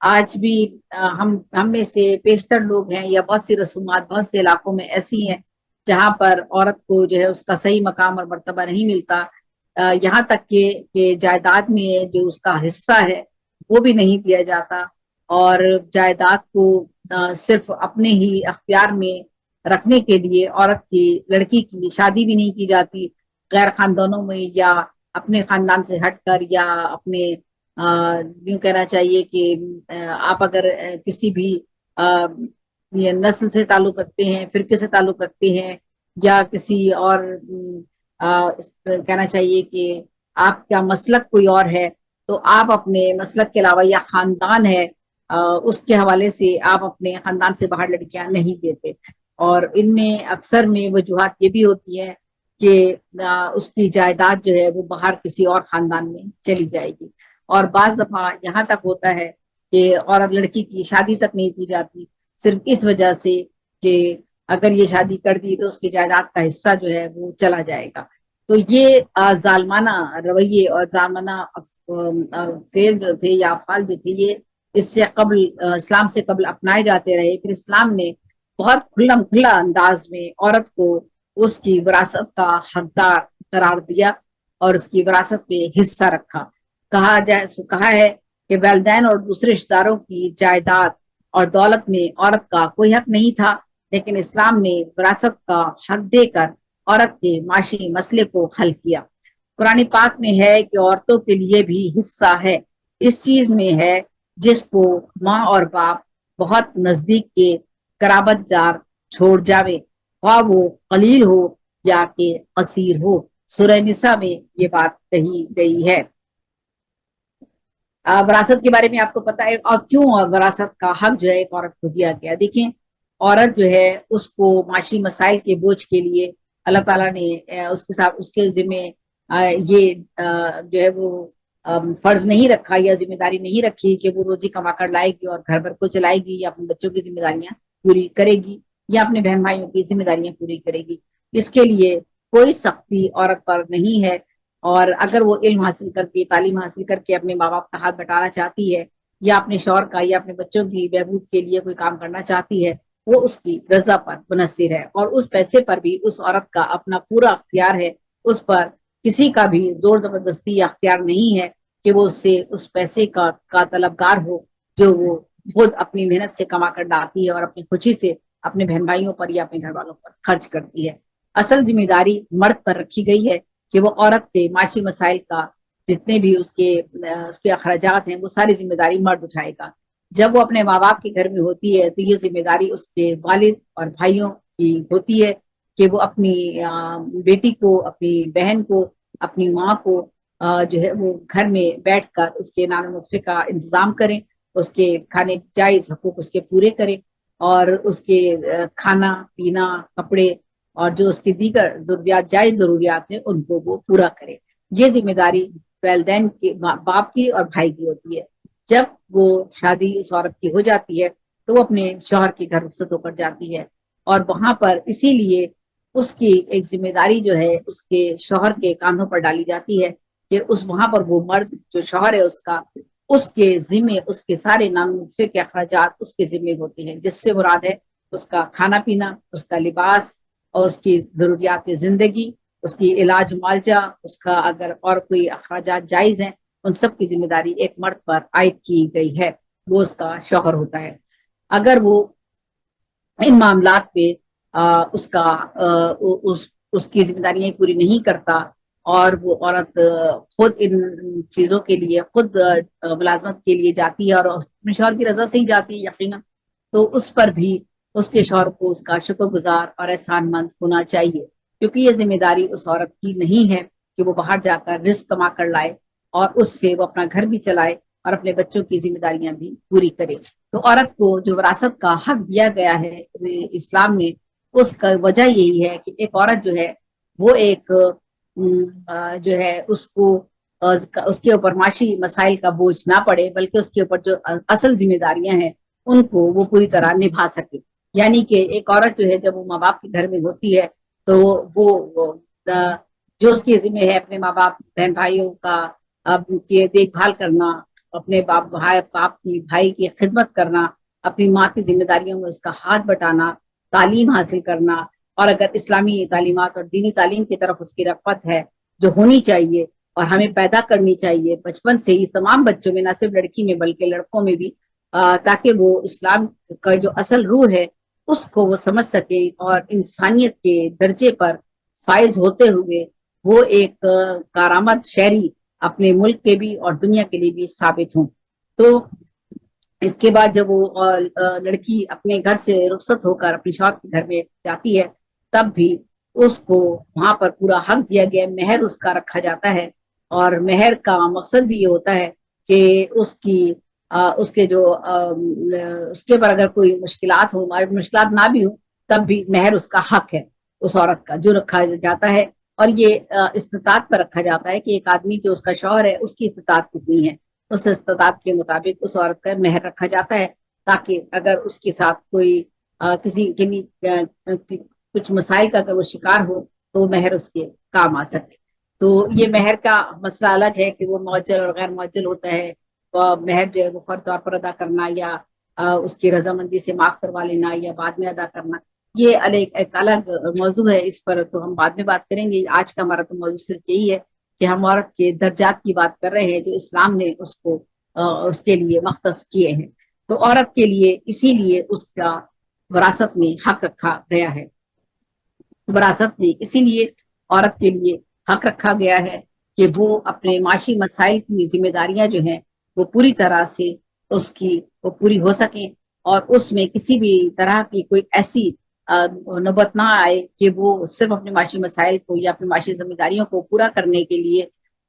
آج بھی ہم میں سے بیشتر لوگ ہیں یا بہت سی رسومات بہت سے علاقوں میں ایسی ہیں جہاں پر عورت کو جو ہے اس کا صحیح مقام اور مرتبہ نہیں ملتا، یہاں تک کہ جائیداد میں جو اس کا حصہ ہے وہ بھی نہیں دیا جاتا، اور جائیداد کو صرف اپنے ہی اختیار میں رکھنے کے لیے عورت کی لڑکی کی شادی بھی نہیں کی جاتی غیر خاندانوں میں، یا اپنے خاندان سے ہٹ کر، یا اپنے یوں کہنا چاہیے کہ آپ اگر کسی بھی یہ نسل سے تعلق رکھتے ہیں، فرقے سے تعلق رکھتے ہیں، یا کسی اور کہنا چاہیے کہ آپ کا مسلک کوئی اور ہے، تو آپ اپنے مسلک کے علاوہ یا خاندان ہے اس کے حوالے سے آپ اپنے خاندان سے باہر لڑکیاں نہیں دیتے، اور ان میں اکثر میں وجوہات یہ بھی ہوتی ہے کہ اس کی جائیداد جو ہے وہ باہر کسی اور خاندان میں چلی جائے گی، اور بعض دفعہ یہاں تک ہوتا ہے کہ عورت لڑکی کی شادی تک نہیں کی جاتی صرف اس وجہ سے کہ اگر یہ شادی کر دی تو اس کی جائیداد کا حصہ جو ہے وہ چلا جائے گا۔ تو یہ ظالمانہ رویے اور ظالمانہ فعل جو تھے یا افعال جو تھے، یہ اس سے قبل اسلام سے قبل اپنائے جاتے رہے، پھر اسلام نے بہت کھلا انداز میں عورت کو اس کی وراثت کا حقدار قرار دیا اور اس کی وراثت میں حصہ رکھا۔ کہا ہے کہ والدین اور دوسرے رشتہ داروں کی جائیداد اور دولت میں عورت کا کوئی حق نہیں تھا، لیکن اسلام نے وراثت کا حق دے کر عورت کے معاشی مسئلے کو حل کیا۔ قرآن پاک میں ہے کہ عورتوں کے لیے بھی حصہ ہے، اس چیز میں ہے جس کو ماں اور باپ بہت نزدیک کے قرابت دار چھوڑ جاوے، خواہ وہ قلیل ہو یا کہ قصیر ہو۔ سورہ نساء میں یہ بات کہی گئی ہے۔ وراثت کے بارے میں آپ کو پتا ہے اور کیوں وراثت کا حق جو ہے ایک عورت کو دیا گیا۔ دیکھیں، عورت جو ہے اس کو معاشی مسائل کے بوجھ کے لیے اللہ تعالیٰ نے اس کے ساتھ اس کے ذمہ یہ جو ہے وہ فرض نہیں رکھا یا ذمہ داری نہیں رکھی کہ وہ روزی کما کر لائے گی اور گھر بھر کو چلائے گی، یا اپنے بچوں کی ذمہ داریاں پوری کرے گی، یا اپنے بہن بھائیوں کی ذمہ داریاں پوری کرے گی۔ اس کے لیے کوئی سختی عورت پر نہیں ہے، اور اگر وہ علم حاصل کر کے، تعلیم حاصل کر کے اپنے ماں باپ کا ہاتھ بٹانا چاہتی ہے، یا اپنے شوہر کا یا اپنے بچوں کی بہبود کے لیے کوئی کام کرنا چاہتی ہے، وہ اس کی رضا پر منحصر ہے، اور اس پیسے پر بھی اس عورت کا اپنا پورا اختیار ہے۔ اس پر کسی کا بھی زور زبردستی یا اختیار نہیں ہے کہ وہ اس سے اس پیسے کا طلبگار ہو جو وہ خود اپنی محنت سے کما کر لاتی ہے اور اپنی خوشی سے اپنے بہن بھائیوں پر یا اپنے گھر والوں پر خرچ کرتی ہے۔ اصل ذمہ داری مرد پر رکھی گئی ہے کہ وہ عورت کے معاشی مسائل کا جتنے بھی اس کے اخراجات ہیں وہ ساری ذمہ داری مرد اٹھائے گا۔ جب وہ اپنے ماں باپ کے گھر میں ہوتی ہے تو یہ ذمہ داری اس کے والد اور بھائیوں کی ہوتی ہے کہ وہ اپنی بیٹی کو، اپنی بہن کو، اپنی ماں کو جو ہے وہ گھر میں بیٹھ کر اس کے نان نطفے کا انتظام کریں، اس کے کھانے جائز حقوق اس کے پورے کریں، اور اس کے کھانا پینا کپڑے اور جو اس کی دیگر ضروریات جائز ضروریات ہیں ان کو وہ پورا کرے۔ یہ ذمہ داری والدین کے، باپ کی اور بھائی کی ہوتی ہے۔ جب وہ شادی اس عورت کی ہو جاتی ہے تو وہ اپنے شوہر کے گھر رخصت ہو کر جاتی ہے، اور وہاں پر اسی لیے اس کی ایک ذمہ داری جو ہے اس کے شوہر کے کانوں پر ڈالی جاتی ہے کہ اس وہاں پر وہ مرد جو شوہر ہے اس کا، اس کے ذمے اس کے سارے نام نصفے کے اخراجات اس کے ذمے ہوتے ہیں، جس سے مراد ہے اس کا کھانا پینا، اس کا لباس اور اس کی ضروریات زندگی، اس کی علاج معالجہ، اس کا اگر اور کوئی اخراجات جائز ہیں، ان سب کی ذمہ داری ایک مرد پر عائد کی گئی ہے، وہ اس کا شوہر ہوتا ہے۔ اگر وہ ان معاملات پہ اس کا اس کی ذمہ داریاں پوری نہیں کرتا اور وہ عورت خود ان چیزوں کے لیے خود ملازمت کے لیے جاتی ہے اور اپنے شوہر کی رضا سے ہی جاتی ہے یقیناً، تو اس پر بھی اس کے شوہر کو اس کا شکر گزار اور احسان مند ہونا چاہیے، کیونکہ یہ ذمہ داری اس عورت کی نہیں ہے کہ وہ باہر جا کر رزق کما کر لائے اور اس سے وہ اپنا گھر بھی چلائے اور اپنے بچوں کی ذمہ داریاں بھی پوری کرے۔ تو عورت کو جو وراثت کا حق دیا گیا ہے اسلام نے، اس کا وجہ یہی ہے کہ ایک عورت جو ہے وہ ایک جو ہے اس کو اس کے اوپر معاشی مسائل کا بوجھ نہ پڑے، بلکہ اس کے اوپر جو اصل ذمہ داریاں ہیں ان کو وہ پوری طرح نبھا سکے۔ یعنی کہ ایک عورت جو ہے جب وہ ماں باپ کے گھر میں ہوتی ہے تو وہ جو اس کے ذمہ ہے اپنے ماں باپ بہن بھائیوں کا کی دیکھ بھال کرنا، اپنے بھائی کی خدمت کرنا، اپنی ماں کی ذمہ داریوں میں اس کا ہاتھ بٹانا، تعلیم حاصل کرنا، اور اگر اسلامی تعلیمات اور دینی تعلیم کی طرف اس کی رغبت ہے جو ہونی چاہیے اور ہمیں پیدا کرنی چاہیے بچپن سے ہی تمام بچوں میں، نہ صرف لڑکی میں بلکہ لڑکوں میں بھی، تاکہ وہ اسلام کا جو اصل روح ہے اس کو وہ سمجھ سکے اور انسانیت کے درجے پر فائز ہوتے ہوئے وہ ایک کارآمد شہری اپنے ملک کے بھی اور دنیا کے لیے بھی ثابت ہوں۔ تو اس کے بعد جب وہ لڑکی اپنے گھر سے رخصت ہو کر اپنی شوہر کے گھر میں جاتی ہے، تب بھی اس کو وہاں پر پورا حق دیا گیا، مہر اس کا رکھا جاتا ہے، اور مہر کا مقصد بھی یہ ہوتا ہے کہ اس کے جو اس کے پر اگر کوئی مشکلات ہوں، مشکلات نہ بھی ہوں، تب بھی مہر اس کا حق ہے اس عورت کا جو رکھا جاتا ہے۔ اور یہ استطاعت پر رکھا جاتا ہے کہ ایک آدمی جو اس کا شوہر ہے اس کی استطاعت کتنی ہے، اس استطاعت کے مطابق اس عورت کا مہر رکھا جاتا ہے، تاکہ اگر اس کے ساتھ کوئی کسی کے کچھ مسائل کا اگر وہ شکار ہو تو وہ مہر اس کے کام آ سکے۔ تو یہ مہر کا مسئلہ الگ ہے کہ وہ معجل اور غیر معجل ہوتا ہے، مہر جو ہے وہ فرض طور پر ادا کرنا یا اس کی رضامندی سے معاف کروا لینا یا بعد میں ادا کرنا، یہ ایک الگ موضوع ہے، اس پر تو ہم بعد میں بات کریں گے۔ آج کا ہمارا تو موضوع صرف یہی ہے کہ ہم عورت کے درجات کی بات کر رہے ہیں جو اسلام نے اس کے لیے مختص کیے ہیں۔ تو عورت کے لیے اسی لیے اس کا وراثت میں حق رکھا گیا ہے، وراثت میں اسی لیے عورت کے لیے حق رکھا گیا ہے کہ وہ اپنے معاشی مسائل کی ذمہ داریاں جو ہیں وہ پوری طرح سے وہ پوری ہو سکیں، اور اس میں کسی بھی طرح کی کوئی ایسی نوبت نہ آئے کہ وہ صرف اپنے معاشی مسائل کو یا اپنی معاشی ذمہ داریوں کو پورا کرنے کے لیے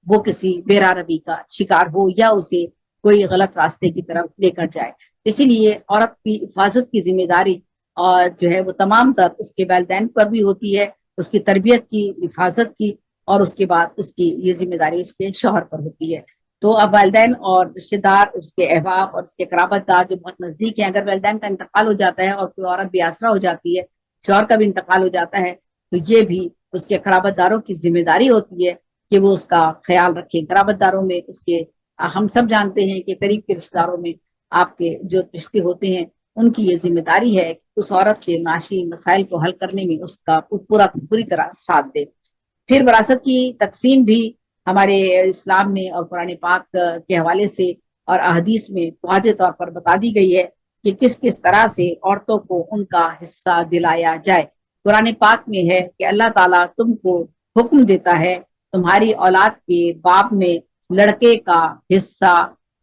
وہ کسی بے روی کا شکار ہو یا اسے کوئی غلط راستے کی طرف لے کر جائے۔ اسی لیے عورت کی حفاظت کی ذمہ داری اور جو ہے وہ تمام تر اس کے والدین پر بھی ہوتی ہے، اس کی تربیت کی، حفاظت کی، اور اس کے بعد اس کی یہ ذمہ داری اس کے شوہر پر ہوتی ہے۔ تو اب والدین اور رشتہ دار، اس کے احباب اور اس کے قرابت دار جو بہت نزدیک ہیں، اگر والدین کا انتقال ہو جاتا ہے اور کوئی عورت بے آسرا ہو جاتی ہے، شوہر کا بھی انتقال ہو جاتا ہے، تو یہ بھی اس کے قرابت داروں کی ذمہ داری ہوتی ہے کہ وہ اس کا خیال رکھیں۔ قرابت داروں میں اس کے ہم سب جانتے ہیں کہ قریب کے رشتہ داروں میں آپ کے جو رشتے ہوتے ہیں ان کی یہ ذمہ داری ہے کہ اس عورت کے معاشی مسائل کو حل کرنے میں اس کا پوری طرح ساتھ دے۔ پھر وراثت کی تقسیم بھی ہمارے اسلام نے اور قرآن پاک کے حوالے سے اور احادیث میں واضح طور پر بتا دی گئی ہے کہ کس کس طرح سے عورتوں کو ان کا حصہ دلایا جائے۔ قرآن پاک میں ہے کہ اللہ تعالیٰ تم کو حکم دیتا ہے تمہاری اولاد کے باب میں لڑکے کا حصہ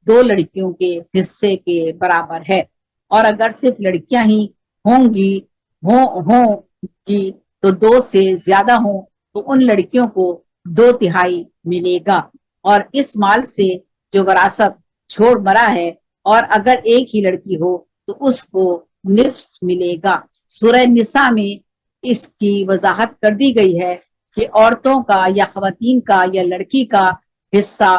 2 لڑکیوں کے حصے کے برابر ہے، اور اگر صرف لڑکیاں ہی ہوں گی تو 2 سے زیادہ ہوں تو ان لڑکیوں کو 2/3 ملے گا، اور اس مال سے جو وراثت چھوڑ مرا ہے، اور اگر ایک ہی لڑکی ہو تو اس کو نصف ملے گا۔ سورہ نساء میں اس کی وضاحت کر دی گئی ہے کہ عورتوں کا یا خواتین کا یا لڑکی کا حصہ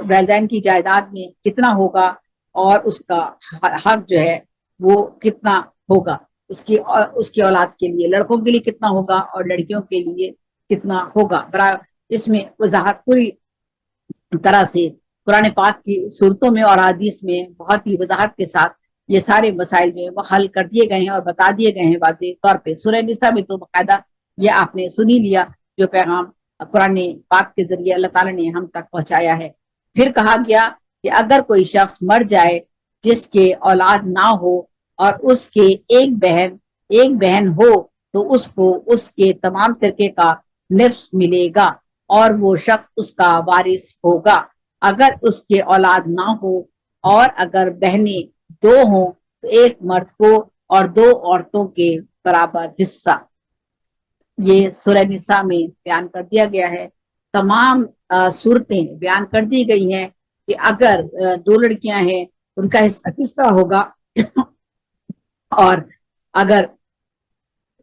والدین کی جائیداد میں کتنا ہوگا، اور اس کا حق جو ہے وہ کتنا ہوگا اس کی اولاد کے لیے، لڑکوں کے لیے کتنا ہوگا اور لڑکیوں کے لیے کتنا ہوگا۔ اس میں وضاحت پوری طرح سے قرآن پاک کی صورتوں میں اور حدیث میں بہت ہی وضاحت کے ساتھ یہ سارے مسائل میں وہ حل کر دیے گئے ہیں اور بتا دیے گئے ہیں واضح طور پہ۔ سورہ نساء میں تو باقاعدہ یہ آپ نے سنی لیا جو پیغام قرآن پاک کے ذریعے اللہ تعالیٰ نے ہم تک پہنچایا ہے۔ پھر کہا گیا کہ اگر کوئی شخص مر جائے جس کے اولاد نہ ہو اور اس کے ایک بہن ہو تو اس کو اس کے تمام ترکے کا نصف ملے گا، اور وہ شخص اس کا وارث ہوگا۔ اگر اس کے اولاد نہ ہو اور اگر بہنیں 2 ہوں تو ایک مرد کو اور 2 عورتوں کے برابر حصہ۔ یہ سورہ نساء میں بیان کر دیا گیا ہے۔ تمام صورتیں بیان کر دی گئی ہیں کہ اگر 2 لڑکیاں ہیں ان کا حصہ کس طرح ہوگا، اور اگر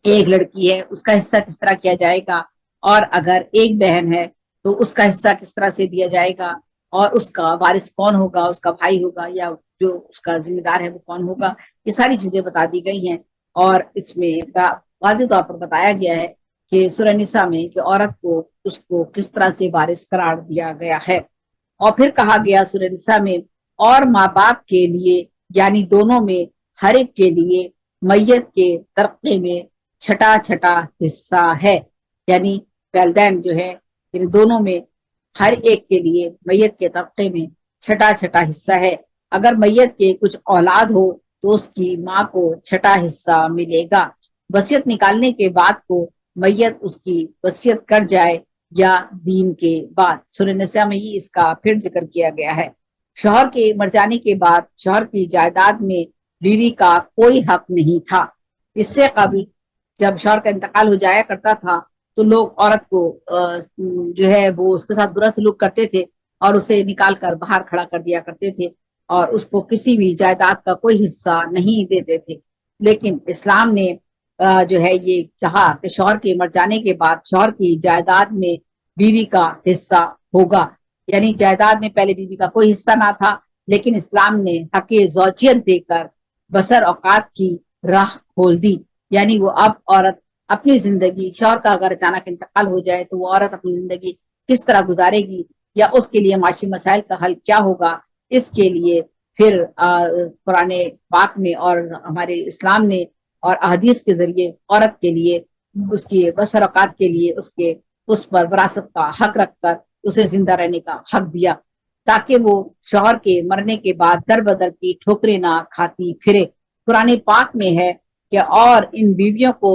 ایک لڑکی ہے اس کا حصہ کس طرح کیا جائے گا، اور اگر ایک بہن ہے تو اس کا حصہ کس طرح سے دیا جائے گا، اور اس کا وارث کون ہوگا، اس کا بھائی ہوگا یا جو اس کا ذمہ دار ہے وہ کون ہوگا، یہ ساری چیزیں بتا دی گئی ہیں۔ اور اس میں واضح طور پر بتایا گیا ہے کہ سورہ نساء میں کہ عورت کو اس کو کس طرح سے وارث قرار دیا گیا ہے۔ اور پھر کہا گیا سورہ نساء میں، اور ماں باپ کے لیے یعنی دونوں میں ہر ایک کے لیے میت کے ترقے میں چھٹا چھٹا حصہ ہے، یعنی والدین جو ہے یعنی دونوں میں ہر ایک کے لیے میت کے طبقے میں چھٹا چھٹا حصہ ہے۔ اگر میت کے کچھ اولاد ہو تو اس کی ماں کو چھٹا حصہ ملے گا۔ وصیت نکالنے کے بعد کو میت اس کی وصیت کر جائے یا دین کے بعد۔ سورہ نساء میں ہی اس کا پھر ذکر کیا گیا ہے۔ شوہر کے مر جانے کے بعد شوہر کی جائیداد میں بیوی کا کوئی حق نہیں تھا۔ اس سے قبل جب شوہر کا انتقال ہو جایا کرتا تھا تو لوگ عورت کو جو ہے وہ اس کے ساتھ برا سلوک کرتے تھے اور اسے نکال کر باہر کھڑا کر دیا کرتے تھے اور اس کو کسی بھی جائیداد کا کوئی حصہ نہیں دیتے تھے۔ لیکن اسلام نے جو ہے یہ کہا کہ شوہر کے مر جانے کے بعد شوہر کی جائیداد میں بیوی کا حصہ ہوگا، یعنی جائیداد میں پہلے بیوی کا کوئی حصہ نہ تھا، لیکن اسلام نے حق زوجیت دے کر بسر اوقات کی راہ کھول دی، یعنی وہ اب عورت اپنی زندگی، شوہر کا اگر اچانک انتقال ہو جائے تو وہ عورت اپنی زندگی کس طرح گزارے گی یا اس کے لیے معاشی مسائل کا حل کیا ہوگا، اس کے لیے پھر قرآن پاک میں اور ہمارے اسلام نے اور احادیث کے ذریعے عورت کے لیے اس کی بسر اوقات کے لیے اس پر وراثت کا حق رکھ کر اسے زندہ رہنے کا حق دیا، تاکہ وہ شوہر کے مرنے کے بعد در بدر کی ٹھوکریں نہ کھاتی پھرے۔ قرآن پاک میں ہے کہ اور ان بیویوں کو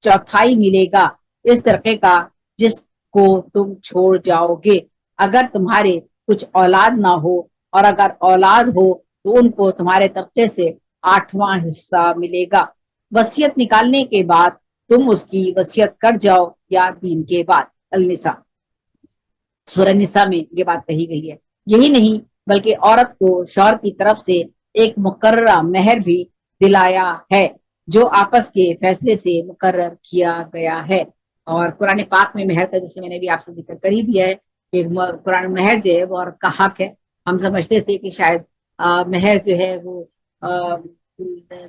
چوتھائی ملے گا اس طرقے کا جس کو تم چھوڑ جاؤ گے، اگر تمہارے کچھ اولاد نہ ہو، اور اگر اولاد ہو تو ان کو تمہارے طبقے سے 8واں حصہ ملے گا۔ وصیت نکالنے کے بعد تم اس کی وصیت کر جاؤ یا دین کے بعد۔ النساء سورہ نساء میں یہ بات کہی گئی ہے۔ یہی نہیں بلکہ عورت کو شوہر کی طرف سے ایک مقررہ مہر بھی دلایا ہے جو آپس کے فیصلے سے مقرر کیا گیا ہے۔ اور قرآن پاک میں مہر کا جیسے میں نے بھی آپ سے ذکر کر ہی دیا ہے کہ قرآن مہر جو ہے وہ عورت کا حق ہے۔ ہم سمجھتے تھے کہ شاید مہر جو ہے وہ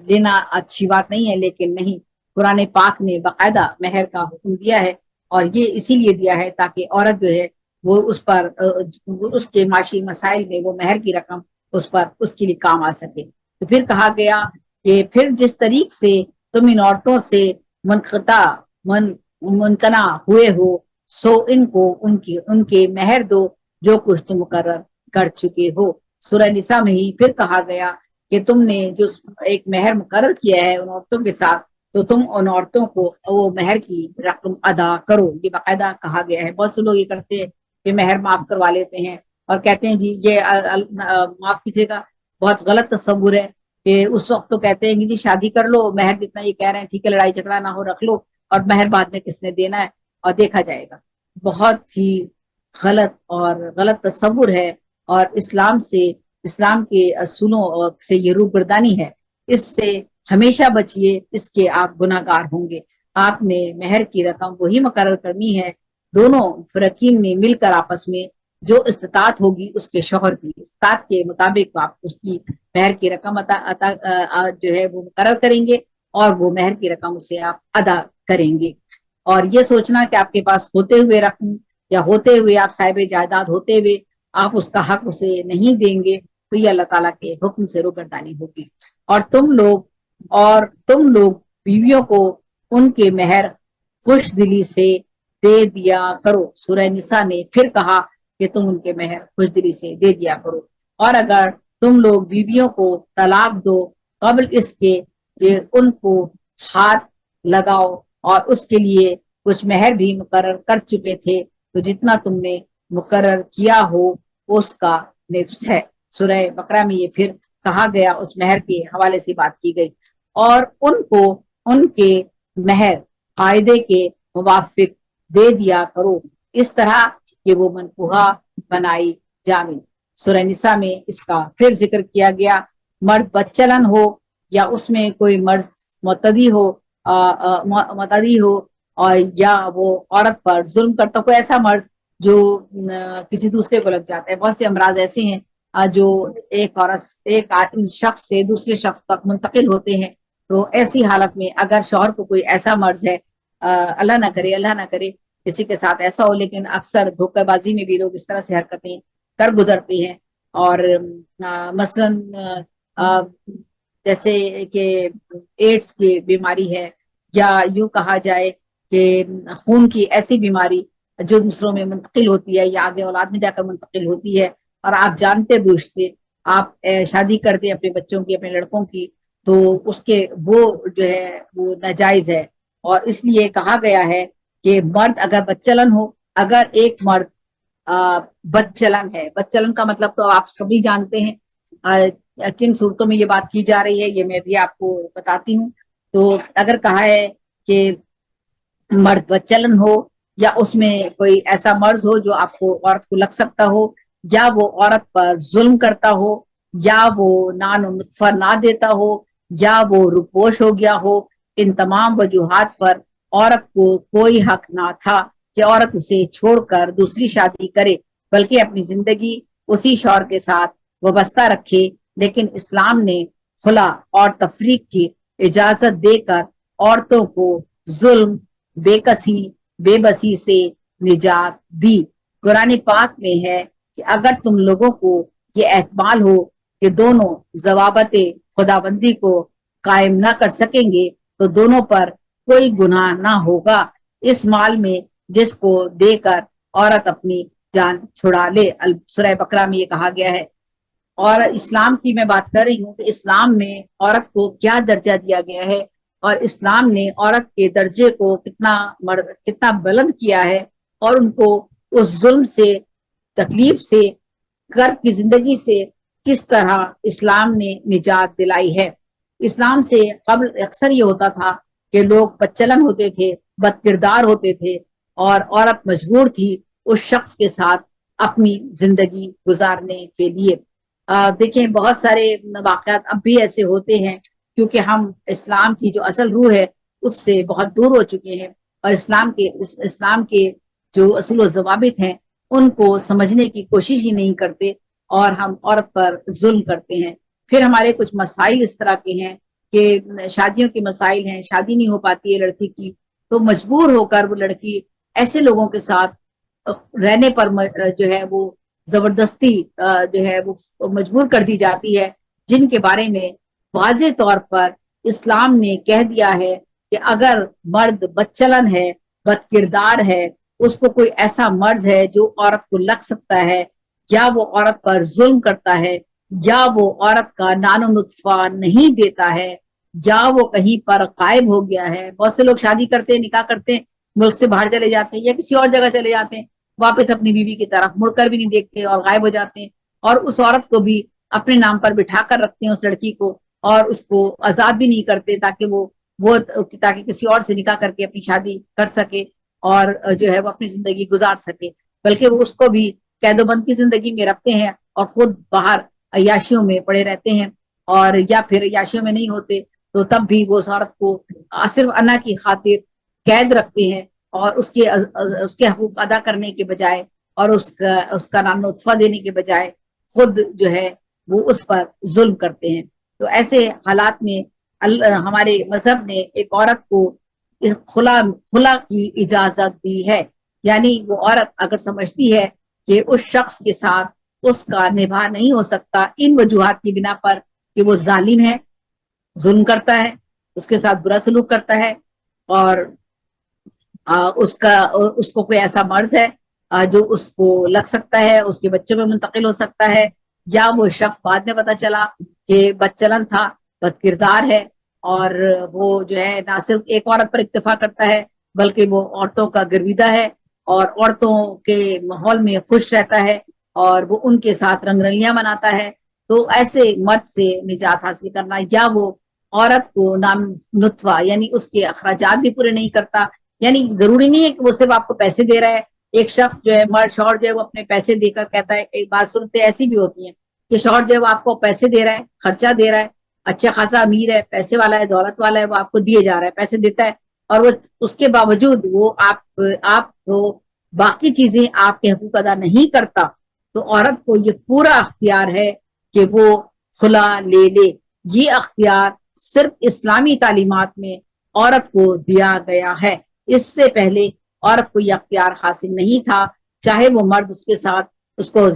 لینا اچھی بات نہیں ہے، لیکن نہیں، قرآن پاک نے باقاعدہ مہر کا حکم دیا ہے، اور یہ اسی لیے دیا ہے تاکہ عورت جو ہے وہ اس پر اس کے معاشی مسائل میں وہ مہر کی رقم اس کے لیے کام آ سکے۔ تو پھر کہا گیا کہ پھر جس طریق سے تم ان عورتوں سے منقطع ہوئے ہو سو ان کو ان کے مہر دو جو کچھ تم مقرر کر چکے ہو۔ سورہ نساء میں ہی پھر کہا گیا کہ تم نے جو ایک مہر مقرر کیا ہے ان عورتوں کے ساتھ تو تم ان عورتوں کو وہ مہر کی رقم ادا کرو۔ یہ باقاعدہ کہا گیا ہے۔ بہت سے لوگ یہ کرتے ہیں کہ مہر معاف کروا لیتے ہیں اور کہتے ہیں جی یہ معاف کیجیے گا، بہت غلط تصور ہے کہ اس وقت تو کہتے ہیں کہ جی شادی کر لو، مہر جتنا یہ کہہ رہے ہیں ٹھیک ہے، لڑائی جھگڑا نہ ہو رکھ لو، اور مہر بعد میں کس نے دینا ہے اور دیکھا جائے گا۔ بہت ہی غلط تصور ہے، اور اسلام کے اصولوں سے یہ روگردانی ہے۔ اس سے ہمیشہ بچیے، اس کے آپ گناہ گار ہوں گے۔ آپ نے مہر کی رقم وہی مقرر کرنی ہے، دونوں فرقین نے مل کر آپس میں جو استطاعت ہوگی اس کے شوہر کی استطاعت کے مطابق آپ اس کی مہر کی رقم جو ہے وہ مقرر کریں گے، اور وہ مہر کی رقم اسے آپ ادا کریں گے۔ اور یہ سوچنا کہ آپ کے پاس ہوتے ہوئے رقم یا ہوتے ہوئے آپ صاحب جائیداد ہوتے ہوئے آپ اس کا حق اسے نہیں دیں گے تو یہ اللہ تعالیٰ کے حکم سے روگردانی ہوگی۔ اور تم لوگ بیویوں کو ان کے مہر خوش دلی سے دے دیا کرو۔ سورہ نساء نے پھر کہا کہ تم ان کے مہر خوش دلی سے دے دیا کرو، اور اگر تم لوگ بیویوں کو طلاق دو قبل اس کے کہ ان کو ہاتھ لگاؤ اور اس کے لیے کچھ مہر بھی مقرر کر چکے تھے تو جتنا تم نے مقرر کیا ہو اس کا نصف ہے۔ سورہ بقرہ میں یہ پھر کہا گیا، اس مہر کے حوالے سے بات کی گئی، اور ان کو ان کے مہر قاعدے کے موافق دے دیا کرو اس طرح کہ وہ منقوہ بنائی جائیں۔ سورہ نساء میں اس کا پھر ذکر کیا گیا، مرد بدچلن ہو یا اس میں کوئی مرض معتدی ہو اور یا وہ عورت پر ظلم کرتا، کوئی ایسا مرض جو کسی دوسرے کو لگ جاتا ہے۔ بہت سے امراض ایسے ہیں جو ایک شخص سے دوسرے شخص تک منتقل ہوتے ہیں، تو ایسی حالت میں اگر شوہر کو کوئی ایسا مرض ہے، اللہ نہ کرے کسی کے ساتھ ایسا ہو، لیکن اکثر دھوکہ بازی میں بھی لوگ اس طرح سے حرکتیں کر گزرتے ہیں. اور مثلاً جیسے کہ ایڈس کی بیماری ہے، یا یوں کہا جائے کہ خون کی ایسی بیماری جو دوسروں میں منتقل ہوتی ہے یا آگے اولاد میں جا کر منتقل ہوتی ہے، اور آپ جانتے بوجھتے آپ شادی کرتے اپنے بچوں کی، اپنے لڑکوں کی، تو اس کے وہ جو ہے وہ ناجائز ہے. اور اس لیے کہا گیا ہے کہ مرد اگر بدچلن ہو، اگر ایک مرد بدچلن ہے، بدچلن کا مطلب تو آپ سبھی جانتے ہیں کن صورتوں میں یہ بات کی جا رہی ہے، یہ میں بھی آپ کو بتاتی ہوں. تو اگر کہا ہے کہ مرد بدچلن ہو، یا اس میں کوئی ایسا مرض ہو جو آپ کو عورت کو لگ سکتا ہو، یا وہ عورت پر ظلم کرتا ہو، یا وہ نان و نطفہ نہ دیتا ہو، یا وہ روپوش ہو گیا ہو، ان تمام وجوہات پر عورت کو کوئی حق نہ تھا کہ عورت اسے چھوڑ کر دوسری شادی کرے، بلکہ اپنی زندگی اسی شوہر کے ساتھ وابستہ رکھے. لیکن اسلام نے خلا اور تفریق کی اجازت دے کر عورتوں کو ظلم، بے کسی، بے بسی سے نجات دی. قرآن پاک میں ہے کہ اگر تم لوگوں کو یہ احتمال ہو کہ دونوں ضوابط خداوندی کو قائم نہ کر سکیں گے تو دونوں پر کوئی گناہ نہ ہوگا اس مال میں جس کو دے کر عورت اپنی جان چھڑا لے. سورہ بقرہ میں یہ کہا گیا ہے. اور اسلام کی میں بات کر رہی ہوں کہ اسلام میں عورت کو کیا درجہ دیا گیا ہے، اور اسلام نے عورت کے درجے کو کتنا بلند کیا ہے، اور ان کو اس ظلم سے، تکلیف سے، کرب کی زندگی سے کس طرح اسلام نے نجات دلائی ہے. اسلام سے قبل اکثر یہ ہوتا تھا کہ لوگ بدچلن ہوتے تھے، بد کردار ہوتے تھے، اور عورت مجبور تھی اس شخص کے ساتھ اپنی زندگی گزارنے کے لیے. دیکھیں بہت سارے واقعات اب بھی ایسے ہوتے ہیں، کیونکہ ہم اسلام کی جو اصل روح ہے اس سے بہت دور ہو چکے ہیں، اور اسلام کے جو اصول و ضوابط ہیں ان کو سمجھنے کی کوشش ہی نہیں کرتے، اور ہم عورت پر ظلم کرتے ہیں. پھر ہمارے کچھ مسائل اس طرح کے ہیں کہ شادیوں کے مسائل ہیں، شادی نہیں ہو پاتی ہے لڑکی کی، تو مجبور ہو کر وہ لڑکی ایسے لوگوں کے ساتھ رہنے پر جو ہے وہ زبردستی جو ہے وہ مجبور کر دی جاتی ہے، جن کے بارے میں واضح طور پر اسلام نے کہہ دیا ہے کہ اگر مرد بدچلن ہے، بد کردار ہے، اس کو کوئی ایسا مرض ہے جو عورت کو لگ سکتا ہے، یا وہ عورت پر ظلم کرتا ہے، یا وہ عورت کا نان و نطفہ نہیں دیتا ہے، یا وہ کہیں پر غائب ہو گیا ہے. بہت سے لوگ شادی کرتے ہیں، نکاح کرتے ہیں، ملک سے باہر چلے جاتے ہیں یا کسی اور جگہ چلے جاتے ہیں، واپس اپنی بیوی کی طرف مڑ کر بھی نہیں دیکھتے اور غائب ہو جاتے ہیں، اور اس عورت کو بھی اپنے نام پر بٹھا کر رکھتے ہیں اس لڑکی کو، اور اس کو آزاد بھی نہیں کرتے تاکہ وہ تاکہ کسی اور سے نکاح کر کے اپنی شادی کر سکے اور جو ہے وہ اپنی زندگی گزار سکے، بلکہ وہ اس کو بھی قید و بند کی زندگی میں رکھتے ہیں اور خود باہر عیاشیوں میں پڑے رہتے ہیں. اور یا پھر عیاشیوں میں نہیں ہوتے تو تب بھی وہ اس عورت کو صرف انا کی خاطر قید رکھتے ہیں، اور اس کے حقوق ادا کرنے کے بجائے اور اس کا نام نطفہ دینے کے بجائے خود جو ہے وہ اس پر ظلم کرتے ہیں. تو ایسے حالات میں ہمارے مذہب نے ایک عورت کو خلا کی اجازت دی ہے. یعنی وہ عورت اگر سمجھتی ہے کہ اس شخص کے ساتھ اس کا نباہ نہیں ہو سکتا ان وجوہات کی بنا پر کہ وہ ظالم ہے، ظلم کرتا ہے، اس کے ساتھ برا سلوک کرتا ہے، اور اس کو کوئی ایسا مرض ہے جو اس کو لگ سکتا ہے، اس کے بچوں میں منتقل ہو سکتا ہے، یا وہ شخص بعد میں پتا چلا کہ بدچلن تھا، بد کردار ہے، اور وہ جو ہے نہ صرف ایک عورت پر اکتفا کرتا ہے بلکہ وہ عورتوں کا گرویدہ ہے اور عورتوں کے ماحول میں خوش رہتا ہے اور وہ ان کے ساتھ رنگ رلیاں مناتا ہے. تو ایسے مرد سے نجات حاصل کرنا، یا وہ عورت کو نام نطفہ یعنی اس کے اخراجات بھی پورے نہیں کرتا. یعنی ضروری نہیں ہے کہ وہ صرف آپ کو پیسے دے رہا ہے. ایک شخص جو ہے مرد شوہر جو ہے وہ اپنے پیسے دے کر کہتا ہے، ایک بات سنتے ایسی بھی ہوتی ہیں کہ شوہر جو ہے وہ آپ کو پیسے دے رہا ہے، خرچہ دے رہا ہے، اچھا خاصا امیر ہے، پیسے والا ہے، دولت والا ہے، وہ آپ کو دیے جا رہا ہے، پیسے دیتا ہے، اور وہ اس کے باوجود وہ آپ کو باقی چیزیں آپ کے حقوق ادا نہیں کرتا، تو عورت کو یہ پورا اختیار ہے کہ وہ خلا لے لے. یہ اختیار صرف اسلامی تعلیمات میں عورت کو دیا گیا ہے. اس سے پہلے عورت کو یہ اختیار حاصل نہیں تھا، چاہے وہ مرد اس کے ساتھ اس کو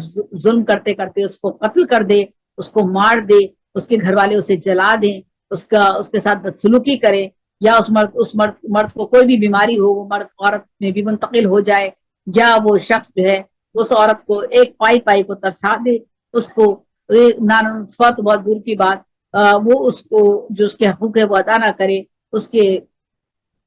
ظلم کرتے کرتے اس کو قتل کر دے، اس کو مار دے، اس کے گھر والے اسے جلا دیں، اس کے ساتھ بدسلوکی کرے، یا اس مرد کو کوئی بھی بیماری ہو، وہ مرد عورت میں بھی منتقل ہو جائے، یا وہ شخص جو ہے اس عورت کو ایک پائی پائی کو ترسا دے، اس کو نانصفہ تو بہت دور کی بات، وہ اس کو جو اس کے حقوق ہے وہ ادا نہ کرے، اس کے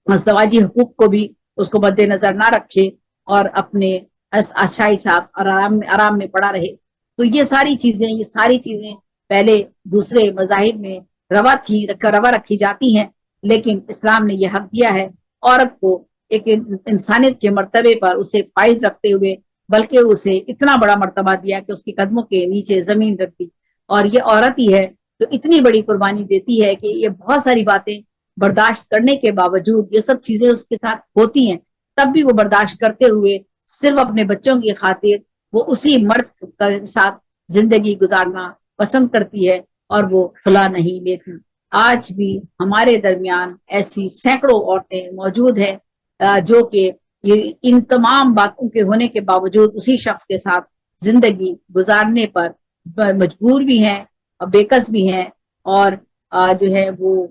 ازدواجی حقوق کو بھی اس کو مد نظر نہ رکھے، اور اپنے آشائشات اور آرام میں پڑا رہے۔ تو یہ ساری چیزیں پہلے دوسرے مذاہب میں روا رکھی جاتی ہیں، لیکن اسلام نے یہ حق دیا ہے عورت کو ایک انسانیت کے مرتبے پر اسے فائز رکھتے ہوئے، بلکہ اسے اتنا بڑا مرتبہ دیا کہ اس کے قدموں کے نیچے زمین رکھ دی۔ اور یہ عورت ہی ہے جو اتنی بڑی قربانی دیتی ہے کہ یہ بہت ساری باتیں برداشت کرنے کے باوجود، یہ سب چیزیں اس کے ساتھ ہوتی ہیں، تب بھی وہ برداشت کرتے ہوئے صرف اپنے بچوں کی خاطر وہ اسی مرد کے ساتھ زندگی گزارنا پسند کرتی ہے، اور وہ خلا نہیں لیتی۔ آج بھی ہمارے درمیان ایسی سینکڑوں عورتیں موجود ہیں جو کہ ان تمام باتوں کے ہونے کے باوجود اسی شخص کے ساتھ زندگی گزارنے پر مجبور بھی ہیں، بےکس بھی ہیں، اور جو ہے وہ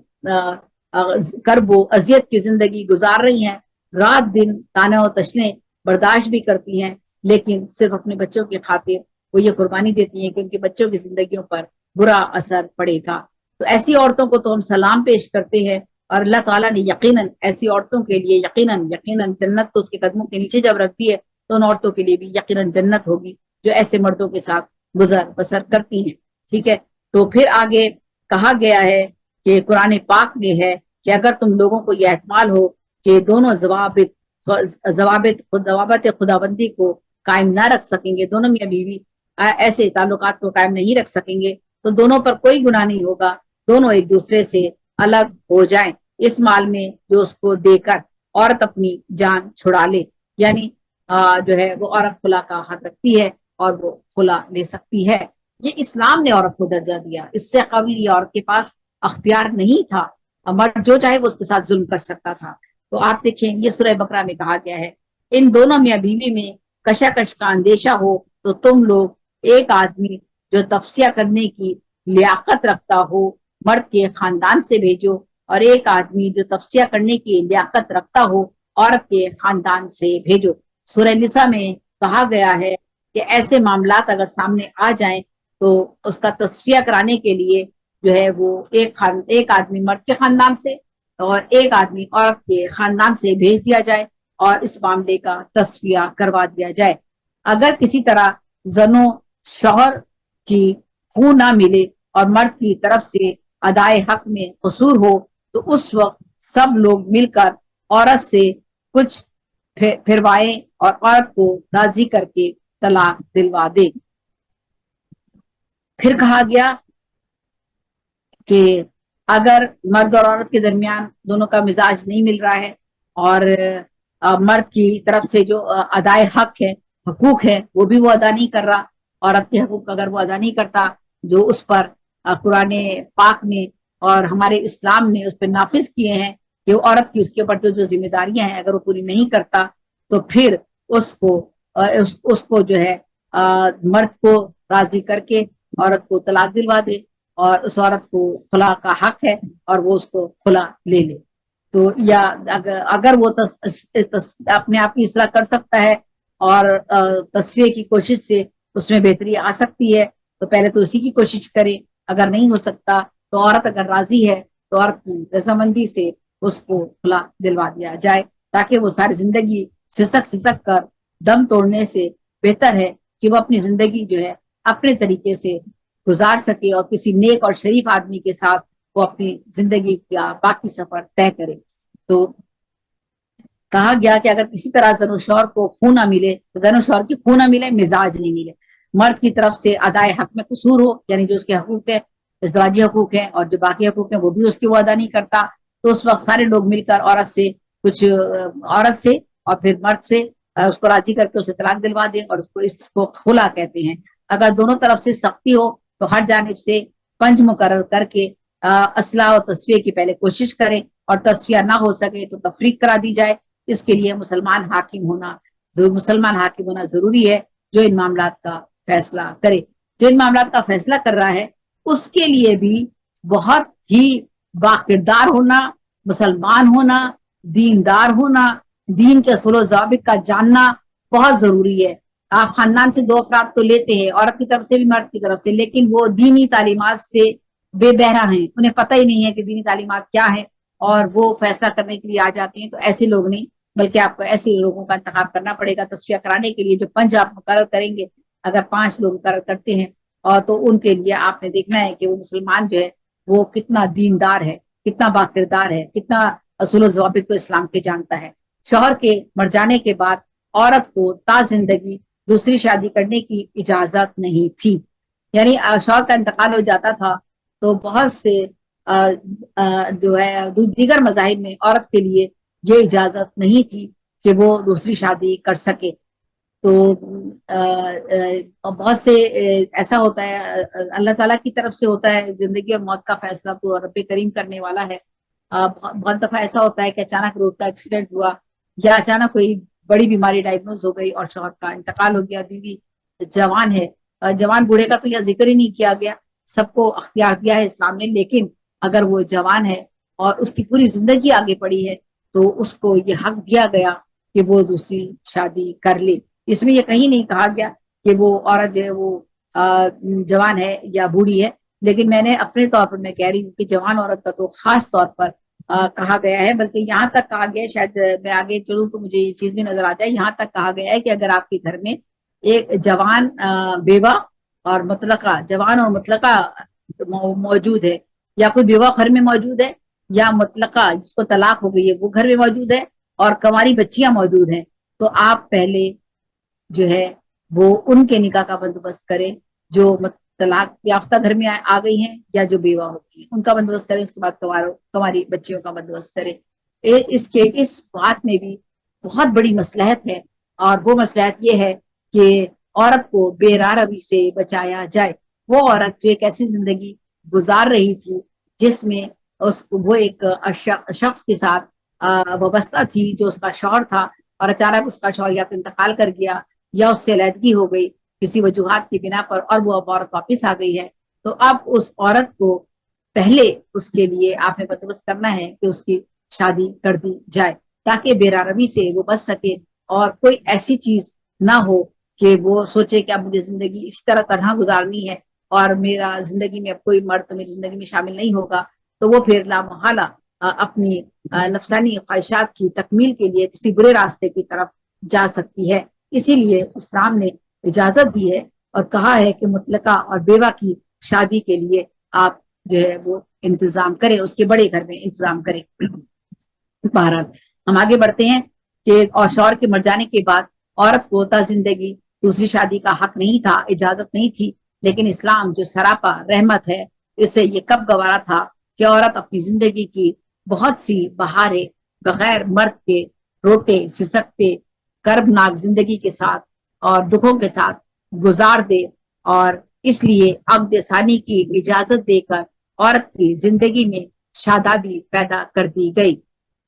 کرب و اذیت کی زندگی گزار رہی ہیں، رات دن تانے و تشنے برداشت بھی کرتی ہیں، لیکن صرف اپنے بچوں کی خاطر وہ یہ قربانی دیتی ہیں کہ ان کے بچوں کی زندگیوں پر برا اثر پڑے گا۔ تو ایسی عورتوں کو تو ہم سلام پیش کرتے ہیں، اور اللہ تعالیٰ نے یقیناً ایسی عورتوں کے لیے یقیناً جنت تو اس کے قدموں کے نیچے جب رکھ دی ہے، تو ان عورتوں کے لیے بھی یقیناً جنت ہوگی جو ایسے مردوں کے ساتھ گزر بسر کرتی ہیں۔ ٹھیک ہے، تو پھر آگے کہا گیا ہے کہ قرآن پاک میں ہے کہ اگر تم لوگوں کو یہ احتمال ہو کہ دونوں ضوابط خدابندی کو قائم نہ رکھ سکیں گے، دونوں میاں بیوی ایسے تعلقات کو قائم نہیں رکھ سکیں گے، تو دونوں پر کوئی گناہ نہیں ہوگا، دونوں ایک دوسرے سے الگ ہو جائیں اس مال میں جو اس کو دے کر عورت اپنی جان چھڑا لے، یعنی جو ہے وہ عورت خلا کا حق رکھتی ہے اور وہ خلا لے سکتی ہے۔ یہ اسلام نے عورت کو درجہ دیا، اس سے قبل یہ عورت کے پاس اختیار نہیں تھا، مرد جو چاہے وہ اس کے ساتھ ظلم کر سکتا تھا۔ تو آپ دیکھیں یہ سورہ بقرہ میں کہا گیا ہے ان دونوں میاں بیوی میں کشاکش کا اندیشہ ہو تو تم لوگ ایک آدمی جو تفسیہ کرنے کی لیاقت رکھتا ہو مرد کے خاندان سے بھیجو، اور ایک آدمی جو تفسیہ کرنے کی لیاقت رکھتا ہو عورت کے خاندان سے بھیجو۔ سورہ نساء میں کہا گیا ہے کہ ایسے معاملات اگر سامنے آ جائیں تو اس کا تصفیہ کرانے کے لیے جو ہے وہ ایک آدمی مرد کے خاندان سے اور ایک آدمی عورت کے خاندان سے بھیج دیا جائے اور اس معاملے کا تصفیہ کروا دیا جائے۔ اگر کسی طرح زنوں شوہر کی خون نہ ملے اور مرد کی طرف سے ادائے حق میں قصور ہو تو اس وقت سب لوگ مل کر عورت سے کچھ پھروائیں اور عورت کو راضی کر کے طلاق دلوا دے۔ پھر کہا گیا کہ اگر مرد اور عورت کے درمیان دونوں کا مزاج نہیں مل رہا ہے اور مرد کی طرف سے جو ادائے حق ہے، حقوق ہے، وہ بھی وہ ادا نہیں کر رہا، عورت کے حقوق اگر وہ ادا نہیں کرتا جو اس پر قرآن پاک نے اور ہمارے اسلام نے اس پہ نافذ کیے ہیں کہ وہ عورت کی اس کے اوپر جو ذمہ داریاں ہیں اگر وہ پوری نہیں کرتا تو پھر اس کو جو ہے مرد کو راضی کر کے عورت کو طلاق دلوا دے، اور اس عورت کو خلا کا حق ہے اور وہ اس کو خلا لے لے۔ تو یا اگر وہ اپنے آپ کی اصلاح کر سکتا ہے اور تصفیے کی کوشش سے اس میں بہتری آ سکتی ہے تو پہلے تو اسی کی کوشش کرے، اگر نہیں ہو سکتا تو عورت اگر راضی ہے تو عورت کی رضامندی سے اس کو خلا دلوا دیا جائے، تاکہ وہ ساری زندگی سسک کر دم توڑنے سے بہتر ہے کہ وہ اپنی زندگی جو ہے اپنے طریقے سے گزار سکے اور کسی نیک اور شریف آدمی کے ساتھ وہ اپنی زندگی کا باقی سفر طے کرے۔ تو کہا گیا کہ اگر کسی طرح زن و شوہر کو خون نہ ملے تو زن و شوہر کی خون نہ ملے، مزاج نہیں ملے، مرد کی طرف سے ادائے حق میں قصور ہو، یعنی جو اس کے حقوق ہے، ازدواجی حقوق ہیں اور جو باقی حقوق ہیں وہ بھی اس کی وہ ادا نہیں کرتا، تو اس وقت سارے لوگ مل کر عورت سے اور پھر مرد سے اس کو راضی کر کے اسے طلاق دلوا دیں، اور اس کو خلا کہتے ہیں۔ اگر دونوں طرف سے سختی ہو تو ہر جانب سے پنج مقرر کر کے اصلاح اور تصفیہ کی پہلے کوشش کریں، اور تصفیہ نہ ہو سکے تو تفریق کرا دی جائے۔ اس کے لیے مسلمان حاکم ہونا ضروری ہے، جو ان معاملات کا فیصلہ کرے. جو ان معاملات کا فیصلہ کر رہا ہے اس کے لیے بھی بہت ہی باکردار ہونا، مسلمان ہونا، دیندار ہونا، دین کے اصول و ضوابط کا جاننا بہت ضروری ہے. آپ خاندان سے 2 افراد تو لیتے ہیں، عورت کی طرف سے بھی مرد کی طرف سے، لیکن وہ دینی تعلیمات سے بے بہرا ہیں، انہیں پتہ ہی نہیں ہے کہ دینی تعلیمات کیا ہے، اور وہ فیصلہ کرنے کے لیے آ جاتے ہیں. تو ایسے لوگ نہیں، بلکہ آپ کو ایسے لوگوں کا انتخاب کرنا پڑے گا تصفیہ کرانے کے لیے. جو پنچ آپ مقرر کریں گے، اگر 5 لوگ مقرر کرتے ہیں اور تو ان کے لیے آپ نے دیکھنا ہے کہ وہ مسلمان جو ہے وہ کتنا دیندار ہے، کتنا باکردار ہے، کتنا اصول و ضوابط کو اسلام کے جانتا ہے. شوہر کے مر جانے کے بعد عورت کو تا زندگی دوسری شادی کرنے کی اجازت نہیں تھی. یعنی شوہر کا انتقال ہو جاتا تھا تو بہت سے جو ہے دیگر مذاہب میں عورت کے لیے یہ اجازت نہیں تھی کہ وہ دوسری شادی کر سکے. تو بہت سے ایسا ہوتا ہے، اللہ تعالیٰ کی طرف سے ہوتا ہے، زندگی اور موت کا فیصلہ تو رب کریم کرنے والا ہے. بہت دفعہ ایسا ہوتا ہے کہ اچانک روڈ کا ایکسیڈنٹ ہوا، یا اچانک کوئی بڑی بیماری ڈائگنوز ہو گئی اور شوہر کا انتقال ہو گیا، بیوی جوان ہے. جوان بوڑھے کا تو یہ ذکر ہی نہیں کیا گیا، سب کو اختیار دیا ہے اسلام نے، لیکن اگر وہ جوان ہے اور اس کی پوری زندگی آگے پڑی ہے تو اس کو یہ حق دیا گیا کہ وہ دوسری شادی کر لے. اس میں یہ کہیں نہیں کہا گیا کہ وہ عورت جو ہے وہ جوان ہے یا بوڑھی ہے، لیکن میں نے اپنے طور پر میں کہہ رہی ہوں کہ جوان عورت کا تو خاص طور پر کہا گیا ہے. بلکہ یہاں تک کہا گیا ہے، شاید میں آگے چلوں تو مجھے یہ چیز بھی نظر آ جائے، یہاں تک کہا گیا ہے کہ اگر آپ کے گھر میں ایک جوان بیوہ اور مطلقہ، جوان اور مطلقہ موجود ہے، یا کوئی بیوہ گھر میں موجود ہے، یا مطلقہ جس کو طلاق ہو گئی ہے وہ گھر میں موجود ہے، اور کنواری بچیاں موجود ہیں، تو آپ پہلے جو ہے وہ ان کے نکاح کا بندوبست کریں جو طلاق یافتہ گھر میں آ گئی ہیں یا جو بیوہ ہو گئی ہیں، ان کا بندوبست کریں. اس کے بعد کنواری بچیوں کا بندوبست کریں. اس بات میں بھی بہت بڑی مصلحت ہے، اور وہ مصلحت یہ ہے کہ عورت کو بے راہ روی سے بچایا جائے. وہ عورت جو ایک ایسی زندگی گزار رہی تھی جس میں وہ ایک شخص کے ساتھ وابستہ تھی جو اس کا شوہر تھا، اور اچانک اس کا شوہر یا تو انتقال کر گیا یا اس سے علیحدگی ہو گئی کسی وجوہات کی بنا پر، اور وہ اب عورت واپس آ گئی ہے. تو اب اس عورت کو پہلے اس کے لیے آپ نے بندوبست کرنا ہے کہ اس کی شادی کر دی جائے تاکہ بے راہ روی سے وہ بچ سکے، اور کوئی ایسی چیز نہ ہو کہ وہ سوچے کہ اب مجھے زندگی اسی طرح تنہا گزارنی ہے اور میرا زندگی میں اب کوئی مرد میری زندگی میں شامل نہیں ہوگا، تو وہ پھر لامحالہ اپنی نفسانی خواہشات کی تکمیل کے لیے کسی برے راستے کی طرف جا سکتی ہے. اسی لیے اسلام نے اجازت دی ہے اور کہا ہے کہ مطلقہ اور بیوہ کی شادی کے لیے آپ جو ہے وہ انتظام کریں، اس کے بڑے گھر میں انتظام کریں. بہرحال ہم آگے بڑھتے ہیں کہ اور شوہر کے مر جانے کے بعد عورت کو تا زندگی دوسری شادی کا حق نہیں تھا، اجازت نہیں تھی، لیکن اسلام جو سراپا رحمت ہے، اس سے یہ کب گوارا تھا کہ عورت اپنی زندگی کی بہت سی بہاریں بغیر مرد کے روتے سسکتے کربناک زندگی کے ساتھ اور دکھوں کے ساتھ گزار دے، اور اس لیے عقد ثانی کی اجازت دے کر عورت کی زندگی میں شادابی پیدا کر دی گئی.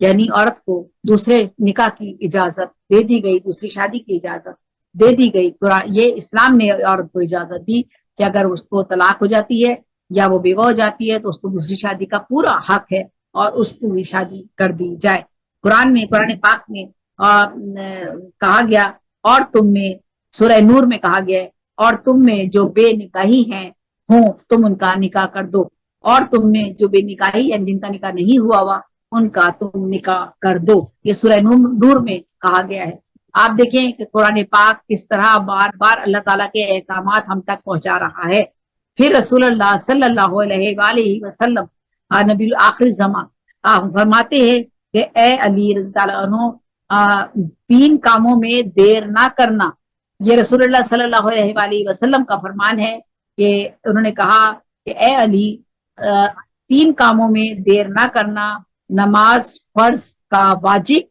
یعنی عورت کو دوسرے نکاح کی اجازت دے دی گئی، دوسری شادی کی اجازت دے دی گئی. یہ اسلام نے عورت کو اجازت دی کہ اگر اس کو طلاق ہو جاتی ہے یا وہ بیوہ ہو جاتی ہے تو اس کو دوسری شادی کا پورا حق ہے اور اس کو بھی شادی کر دی جائے. قرآن پاک میں کہا گیا، اور تم میں سورہ نور میں کہا گیا ہے، اور تم میں جو بے نکاحی ہیں ہوں تم ان کا نکاح کر دو، اور تم میں جو بے نکاحی یعنی جن کا نکاح نہیں ہوا ان کا تم نکاح کر دو. یہ سورہ نور میں کہا گیا ہے. آپ دیکھیں کہ قرآن پاک کس طرح بار بار اللہ تعالیٰ کے احکامات ہم تک پہنچا رہا ہے. پھر رسول اللہ صلی اللہ علیہ وآلہ وسلم نبی آخر زمان فرماتے ہیں کہ اے علی رضی اللہ عنہ 3 کاموں میں دیر نہ کرنا. یہ رسول اللہ صلی اللہ علیہ وآلہ وسلم کا فرمان ہے کہ انہوں نے کہا کہ اے علی 3 کاموں میں دیر نہ کرنا. نماز فرض کا واجب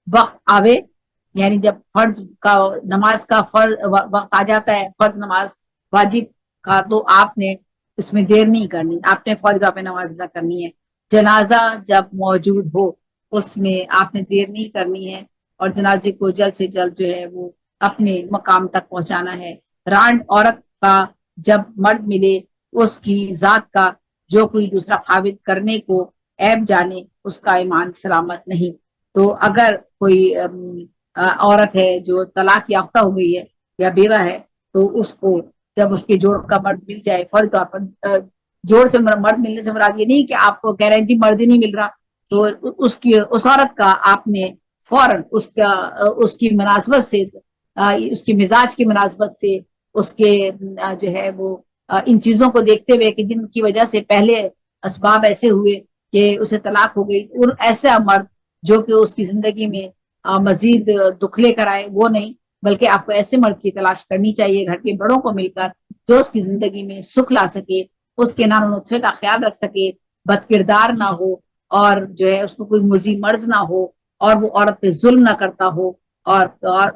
وقت آوے، یعنی جب فرض کا نماز کا وقت آ جاتا ہے، فرض نماز واجب کا، تو آپ نے اس میں دیر نہیں کرنی، آپ نے فوراً پہ نماز ادا کرنی ہے. جنازہ جب موجود ہو اس میں آپ نے دیر نہیں کرنی ہے، اور جنازے کو جلد سے جلد جو ہے وہ اپنے مقام تک پہنچانا ہے۔ رانڈ عورت کا جب مرد ملے، اس کی ذات کا جو کوئی دوسرا خابد کرنے کو عیب جانے، اس کا ایمان سلامت نہیں۔ تو اگر کوئی عورت ہے جو طلاق یافتہ ہو گئی ہے یا بیوہ ہے، تو اس کو جب اس کے جوڑ کا مرد مل جائے، فوری طور پر جوڑ سے مرد ملنے سے مراد یہ نہیں کہ آپ کو کہہ رہے ہیں جی مرد ہی نہیں مل رہا، تو اس عورت کا آپ نے فوراً اس کی مناسبت سے، اس کی مزاج کی مناسبت سے، اس کے جو ہے وہ ان چیزوں کو دیکھتے ہوئے کہ جن کی وجہ سے پہلے اسباب ایسے ہوئے کہ اسے طلاق ہو گئی، اور ایسا مرد جو کہ اس کی زندگی میں مزید دکھ لے کر آئے، وہ نہیں، بلکہ آپ کو ایسے مرد کی تلاش کرنی چاہیے گھر کے بڑوں کو مل کر، جو اس کی زندگی میں سکھ لا سکے، اس کے نان و نطفے کا خیال رکھ سکے، بد کردار نہ ہو، اور جو ہے اس کو کوئی مضی مرض نہ ہو، اور وہ عورت پہ ظلم نہ کرتا ہو، اور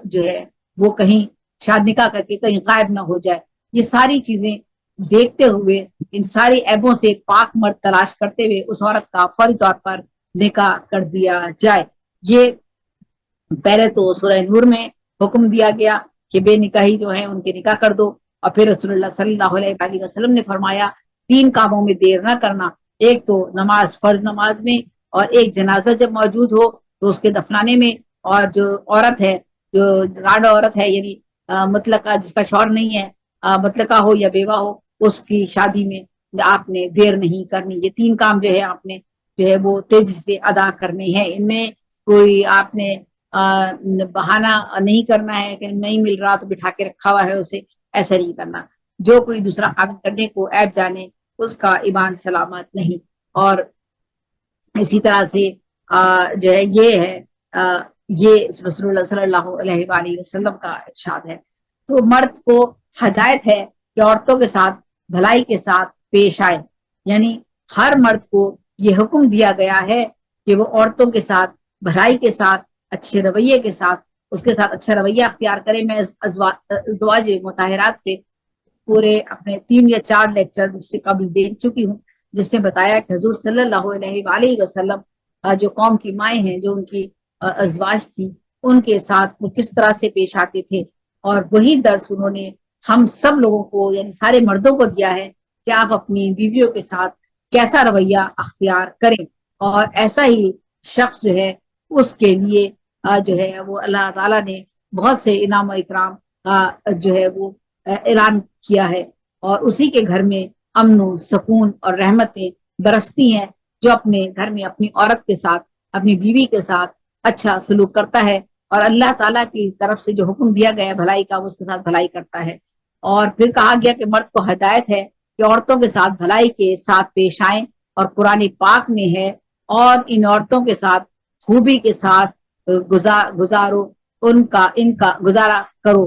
جو ہے وہ کہیں شاد نکاح کر کے کہیں غائب نہ ہو جائے۔ یہ ساری چیزیں دیکھتے ہوئے، ان ساری عیبوں سے پاک مرد تلاش کرتے ہوئے اس عورت کا فوری طور پر نکاح کر دیا جائے۔ یہ پہلے تو سورہ نور میں حکم دیا گیا کہ بے نکاحی جو ہیں ان کے نکاح کر دو، اور پھر رسول اللہ صلی اللہ علیہ وسلم نے فرمایا 3 کاموں میں دیر نہ کرنا، ایک تو نماز، فرض نماز میں، اور ایک جنازہ جب موجود ہو تو اس کے دفنانے میں، اور جو عورت ہے، جو راڈ عورت ہے، یعنی مطلقہ جس کا شوہر نہیں ہے، مطلقہ ہو یا بیوہ ہو، اس کی شادی میں آپ نے دیر نہیں کرنی۔ یہ 3 کام جو ہے آپ نے جو ہے وہ تیزی سے ادا کرنے ہیں۔ ان میں کوئی آپ نے بہانہ نہیں کرنا ہے کہ نہیں مل رہا تو بٹھا کے رکھا ہوا ہے اسے، ایسا نہیں کرنا۔ جو کوئی دوسرا قابل کرنے کو عیب جانے، اس کا ایمان سلامت نہیں۔ اور اسی طرح سے جو ہے یہ ہے یہ رسول اللہ صلی اللہ علیہ وآلہ وسلم کا ارشاد ہے۔ تو مرد کو ہدایت ہے کہ عورتوں کے ساتھ بھلائی کے ساتھ پیش آئے، یعنی ہر مرد کو یہ حکم دیا گیا ہے کہ وہ عورتوں کے ساتھ بھلائی کے ساتھ، اچھے رویے کے ساتھ اس کے ساتھ اچھا رویہ اختیار کرے۔ میں ازواج مطہرات پہ پورے اپنے 3 یا 4 لیکچر جس سے قبل دے چکی ہوں، جس سے بتایا کہ حضور صلی اللہ علیہ وآلہ وسلم جو قوم کی مائیں ہیں، جو ان کی ازواج تھی، ان کے ساتھ وہ کس طرح سے پیش آتے تھے، اور وہی درس انہوں نے ہم سب لوگوں کو، یعنی سارے مردوں کو دیا ہے کہ آپ اپنی بیویوں کے ساتھ کیسا رویہ اختیار کریں، اور ایسا ہی شخص جو ہے اس کے لیے جو ہے وہ اللہ تعالیٰ نے بہت سے انعام و اکرام جو ہے وہ اعلان کیا ہے، اور اسی کے گھر میں امن و سکون اور رحمتیں برستی ہیں، جو اپنے گھر میں اپنی عورت کے ساتھ، اپنی بیوی کے ساتھ اچھا سلوک کرتا ہے، اور اللہ تعالیٰ کی طرف سے جو حکم دیا گیا ہے بھلائی کا، وہ اس کے ساتھ بھلائی کرتا ہے۔ اور پھر کہا گیا کہ مرد کو ہدایت ہے کہ عورتوں کے ساتھ بھلائی کے ساتھ پیش آئیں، اور قرآن پاک میں ہے اور ان عورتوں کے ساتھ خوبی کے ساتھ گزارو، ان کا گزارا کرو،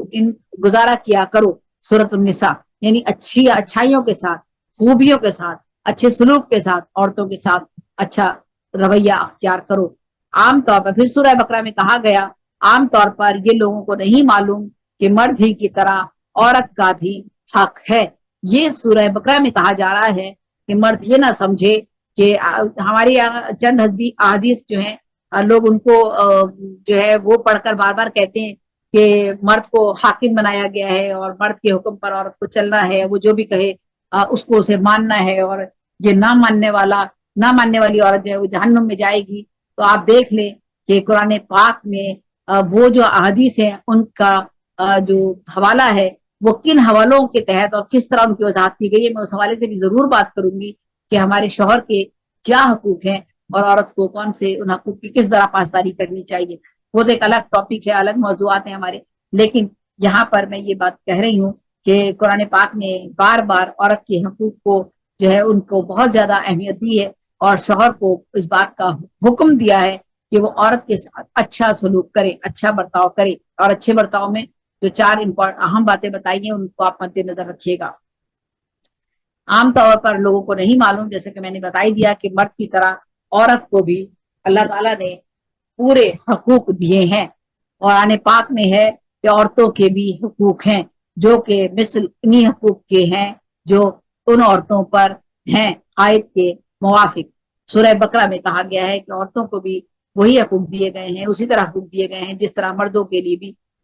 گزارا کیا کرو، سورۃ النساء، یعنی اچھائیوں کے ساتھ، خوبیوں کے ساتھ، اچھے سلوک کے ساتھ عورتوں کے ساتھ اچھا رویہ اختیار کرو۔ عام طور پر پھر سورہ بقرہ میں کہا گیا عام طور پر یہ لوگوں کو نہیں معلوم کہ مرد ہی کی طرح عورت کا بھی حق ہے۔ یہ سورہ بقرہ میں کہا جا رہا ہے کہ مرد یہ نہ سمجھے کہ ہماری چند احادیث جو ہیں لوگ ان کو جو ہے وہ پڑھ کر بار بار کہتے ہیں کہ مرد کو حاکم بنایا گیا ہے، اور مرد کے حکم پر عورت کو چلنا ہے، وہ جو بھی کہے اس کو اسے ماننا ہے، اور یہ نہ ماننے والی عورت جو ہے وہ جہنم میں جائے گی۔ تو آپ دیکھ لیں کہ قرآن پاک میں وہ جو احادیث ہیں ان کا جو حوالہ ہے وہ کن حوالوں کے تحت اور کس طرح ان کی وضاحت کی گئی ہے، میں اس حوالے سے بھی ضرور بات کروں گی کہ ہمارے شوہر کے کیا حقوق ہیں، اور عورت کو کون سے ان حقوق کی کس طرح پاسداری کرنی چاہیے۔ وہ تو ایک الگ ٹاپک ہے، الگ موضوعات ہیں ہمارے، لیکن یہاں پر میں یہ بات کہہ رہی ہوں کہ قرآن پاک نے بار بار عورت کے حقوق کو جو ہے ان کو بہت زیادہ اہمیت دی ہے، اور شوہر کو اس بات کا حکم دیا ہے کہ وہ عورت کے ساتھ اچھا سلوک کرے، اچھا برتاؤ کرے، اور اچھے برتاؤ میں جو 4 اہم باتیں بتائی ہیں ان کو آپ مد نظر رکھیے گا۔ عام طور پر لوگوں کو نہیں معلوم، جیسے کہ میں نے بتائی دیا کہ مرد کی طرح عورت کو بھی اللہ تعالیٰ نے پورے حقوق دیے ہیں، اور قرآن پاک میں ہے کہ عورتوں کے بھی حقوق ہیں، جو کہ مثل انہی حقوق کے ہیں جو ان عورتوں پر ہیں آیت کے موافق۔ سورہ بقرہ میں کہا گیا ہے کہ عورتوں کو بھی وہی حقوق دیے گئے ہیں، اسی طرح حقوق دیے گئے ہیں جس طرح مردوں کے لیے بھی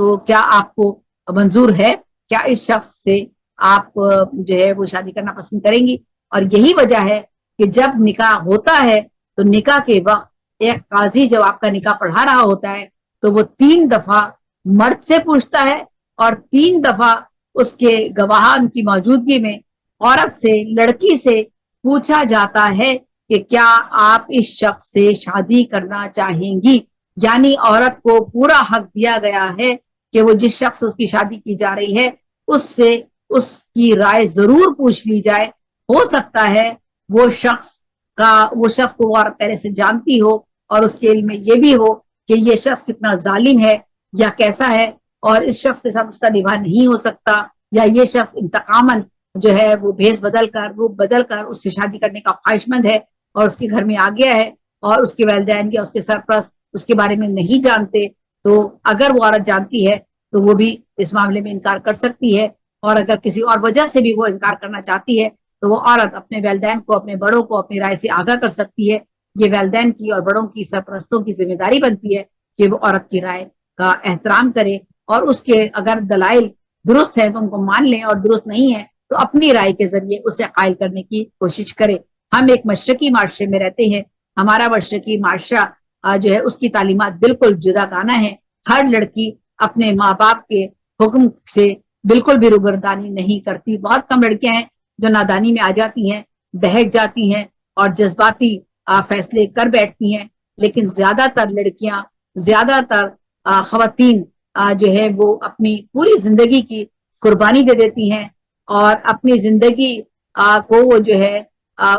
تو کیا آپ کو منظور ہے؟ کیا اس شخص سے آپ جو ہے وہ شادی کرنا پسند کریں گی؟ اور یہی وجہ ہے کہ جب نکاح ہوتا ہے تو نکاح کے وقت ایک قاضی جب آپ کا نکاح پڑھا رہا ہوتا ہے تو وہ 3 دفعہ مرد سے پوچھتا ہے اور 3 دفعہ اس کے گواہان کی موجودگی میں عورت سے، لڑکی سے پوچھا جاتا ہے کہ کیا آپ اس شخص سے شادی کرنا چاہیں گی؟ یعنی عورت کو پورا حق دیا گیا ہے کہ وہ جس شخص اس کی شادی کی جا رہی ہے اس سے اس کی رائے ضرور پوچھ لی جائے. ہو سکتا ہے وہ شخص کو عورت پہلے سے جانتی ہو اور اس کے علم میں یہ بھی ہو کہ یہ شخص کتنا ظالم ہے یا کیسا ہے، اور اس شخص کے ساتھ اس کا نباہ نہیں ہو سکتا، یا یہ شخص انتقاماً جو ہے وہ بھیس بدل کر، روپ بدل کر اس سے شادی کرنے کا خواہش مند ہے اور اس کے گھر میں آ گیا ہے اور اس کے والدین یا اس کے سرپرست اس کے بارے میں نہیں جانتے. تو اگر وہ عورت جانتی ہے تو وہ بھی اس معاملے میں انکار کر سکتی ہے، اور اگر کسی اور وجہ سے بھی وہ انکار کرنا چاہتی ہے تو وہ عورت اپنے والدین کو، اپنے بڑوں کو اپنی رائے سے آگاہ کر سکتی ہے. یہ والدین کی اور بڑوں کی، سرپرستوں کی ذمہ داری بنتی ہے کہ وہ عورت کی رائے کا احترام کرے، اور اس کے اگر دلائل درست ہیں تو ان کو مان لیں، اور درست نہیں ہے تو اپنی رائے کے ذریعے اسے قائل کرنے کی کوشش کرے. ہم ایک مشرقی معاشرے میں رہتے ہیں، ہمارا مشرقی معاشرہ جو ہے اس کی تعلیمات بالکل جدا گانا ہے. ہر لڑکی اپنے ماں باپ کے حکم سے بالکل بھی روگردانی نہیں کرتی. بہت کم لڑکیاں ہیں جو نادانی میں آ جاتی ہیں، بہک جاتی ہیں اور جذباتی فیصلے کر بیٹھتی ہیں. لیکن زیادہ تر لڑکیاں، زیادہ تر خواتین جو ہے وہ اپنی پوری زندگی کی قربانی دے دیتی ہیں اور اپنی زندگی کو وہ جو ہے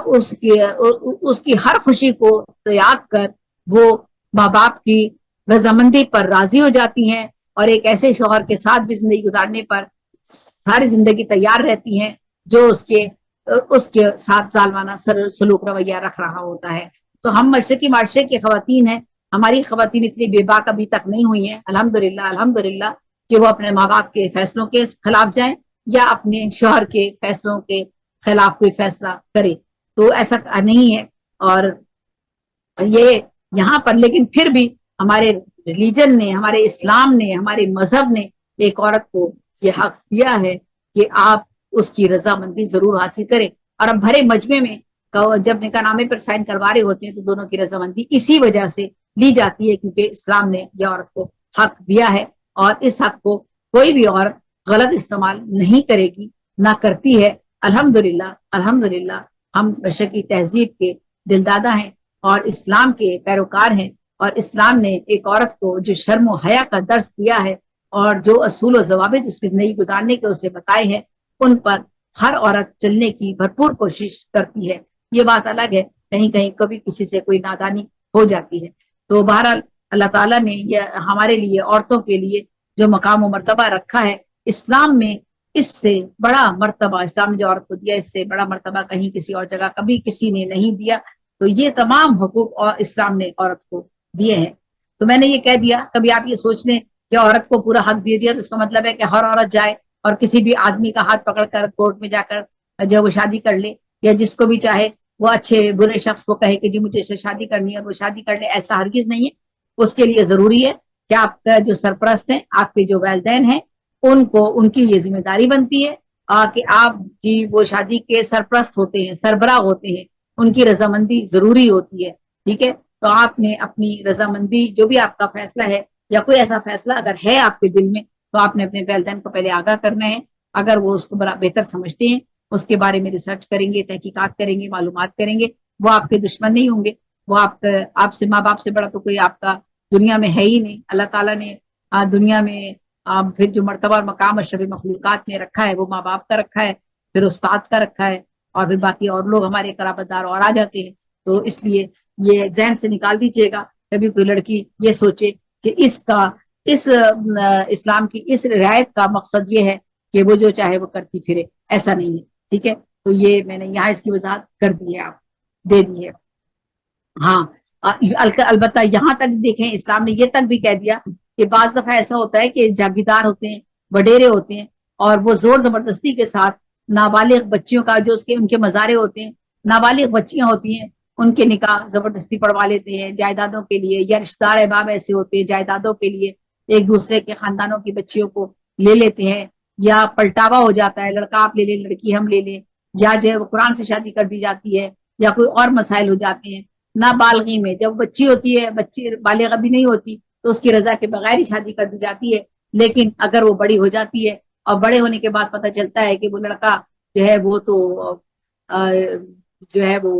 اس کی ہر خوشی کو تیاگ کر وہ ماں باپ کی رضامندی پر راضی ہو جاتی ہیں اور ایک ایسے شوہر کے ساتھ بھی زندگی گزارنے پر ساری زندگی تیار رہتی ہیں جو اس کے ساتھ ظالمانہ سلوک رویہ رکھ رہا ہوتا ہے. تو ہم مشرقی معاشرے کی خواتین ہیں، ہماری خواتین اتنی بے باک ابھی تک نہیں ہوئی ہیں الحمدللہ کہ وہ اپنے ماں باپ کے فیصلوں کے خلاف جائیں یا اپنے شوہر کے فیصلوں کے خلاف کوئی فیصلہ کرے. تو ایسا نہیں ہے. اور یہ یہاں پر لیکن پھر بھی ہمارے ریلیجن نے، ہمارے اسلام نے، ہمارے مذہب نے ایک عورت کو یہ حق دیا ہے کہ آپ اس کی رضامندی ضرور حاصل کریں. اور اب بھرے مجمع میں جب نکاح نامے پر سائن کروا رہے ہوتے ہیں تو دونوں کی رضامندی اسی وجہ سے لی جاتی ہے کیونکہ اسلام نے یہ عورت کو حق دیا ہے اور اس حق کو کوئی بھی عورت غلط استعمال نہیں کرے گی، نہ کرتی ہے. الحمدللہ ہم مشرقی تہذیب کے دلدادہ ہیں اور اسلام کے پیروکار ہیں، اور اسلام نے ایک عورت کو جو شرم و حیا کا درس دیا ہے اور جو اصول و ضوابط اس کی زندگی گزارنے کے اسے بتائے ہیں ان پر ہر عورت چلنے کی بھرپور کوشش کرتی ہے. یہ بات الگ ہے کہیں کہیں کبھی کسی سے کوئی نادانی ہو جاتی ہے. تو بہرحال اللہ تعالیٰ نے یہ ہمارے لیے، عورتوں کے لیے جو مقام و مرتبہ رکھا ہے اسلام میں، اس سے بڑا مرتبہ اسلام نے جو عورت کو دیا اس سے بڑا مرتبہ کہیں کسی اور جگہ کبھی کسی نے نہیں دیا. تو یہ تمام حقوق اور اسلام نے عورت کو دیے ہیں. تو میں نے یہ کہہ دیا. کبھی آپ یہ سوچ لیں کہ عورت کو پورا حق دے دیا تو اس کا مطلب ہے کہ ہر عورت جائے اور کسی بھی آدمی کا ہاتھ پکڑ کر کورٹ میں جا کر جو وہ شادی کر لے، یا جس کو بھی چاہے وہ اچھے برے شخص کو کہے کہ جی مجھے اس سے شادی کرنی ہے اور وہ شادی کر لے. ایسا ہرگز نہیں ہے. اس کے لیے ضروری ہے کہ آپ کا جو سرپرست ہیں، آپ کے جو والدین ہیں، ان کی یہ ذمہ داری بنتی ہے کہ آپ کی وہ شادی کے سرپرست ہوتے ہیں، سربراہ ہوتے ہیں، ان کی رضامندی ضروری ہوتی ہے. ٹھیک ہے. تو آپ نے اپنی رضامندی، جو بھی آپ کا فیصلہ ہے یا کوئی ایسا فیصلہ اگر ہے آپ کے دل میں، تو آپ نے اپنے والدین کو پہلے آگاہ کرنا ہے. اگر وہ اس کو بڑا بہتر سمجھتے ہیں، اس کے بارے میں ریسرچ کریں گے، تحقیقات کریں گے، معلومات کریں گے. وہ آپ کے دشمن نہیں ہوں گے. وہ آپ سے، ماں باپ سے بڑا تو کوئی آپ کا دنیا میں ہے ہی نہیں. اللہ تعالیٰ نے دنیا میں پھر جو مرتبہ اور مقام اشرف مخلوقات میں رکھا ہے وہ ماں باپ کا رکھا ہے، پھر استاد کا رکھا ہے، اور پھر باقی اور لوگ ہمارے قرابت دار اور آ جاتے ہیں. تو اس لیے یہ ذہن سے نکال دیجیے گا کبھی کوئی لڑکی یہ سوچے کہ اس اسلام کی اس رعایت کا مقصد یہ ہے کہ وہ جو چاہے وہ کرتی پھرے. ایسا نہیں ہے. ٹھیک ہے. تو یہ میں نے یہاں اس کی وضاحت کر دی ہے، آپ دے دی ہے. ہاں البتہ یہاں تک دیکھیں اسلام نے یہ تک بھی کہہ دیا کہ بعض دفعہ ایسا ہوتا ہے کہ جاگیردار ہوتے ہیں، وڈیرے ہوتے ہیں، اور وہ زور زبردستی کے ساتھ نابالغ بچیوں کا جو ان کے مزارے ہوتے ہیں، نابالغ بچیاں ہوتی ہیں، ان کے نکاح زبردستی پڑھوا لیتے ہیں جائیدادوں کے لیے، یا رشتہ دار احباب ایسے ہوتے ہیں جائیدادوں کے لیے ایک دوسرے کے خاندانوں کی بچیوں کو لے لیتے ہیں، یا پلٹاوا ہو جاتا ہے، لڑکا آپ لے لیں لڑکی ہم لے لیں، یا جو ہے وہ قرآن سے شادی کر دی جاتی ہے، یا کوئی اور مسائل ہو جاتے ہیں۔ نابالغی میں جب بچی ہوتی ہے، بچی بالغ بھی نہیں ہوتی، تو اس کی رضا کے بغیر ہی شادی کر دی جاتی ہے۔ لیکن اگر وہ بڑی ہو جاتی ہے اور بڑے ہونے کے بعد پتہ چلتا ہے کہ وہ لڑکا جو ہے وہ تو جو ہے وہ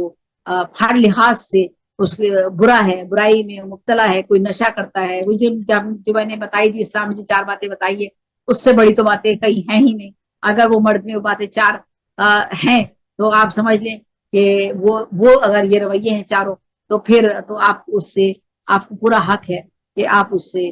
ہر لحاظ سے اس کے برا ہے، برائی میں مبتلا ہے، کوئی نشہ کرتا ہے، وہ جو میں نے بتائی تھی، اسلام نے جو 4 باتیں بتائی ہے اس سے بڑی تو باتیں کئی ہیں ہی نہیں۔ اگر وہ مرد میں وہ باتیں 4 ہیں تو آپ سمجھ لیں کہ وہ اگر یہ رویے ہیں چاروں، تو پھر تو آپ اس سے، آپ کو پورا حق ہے کہ آپ اس سے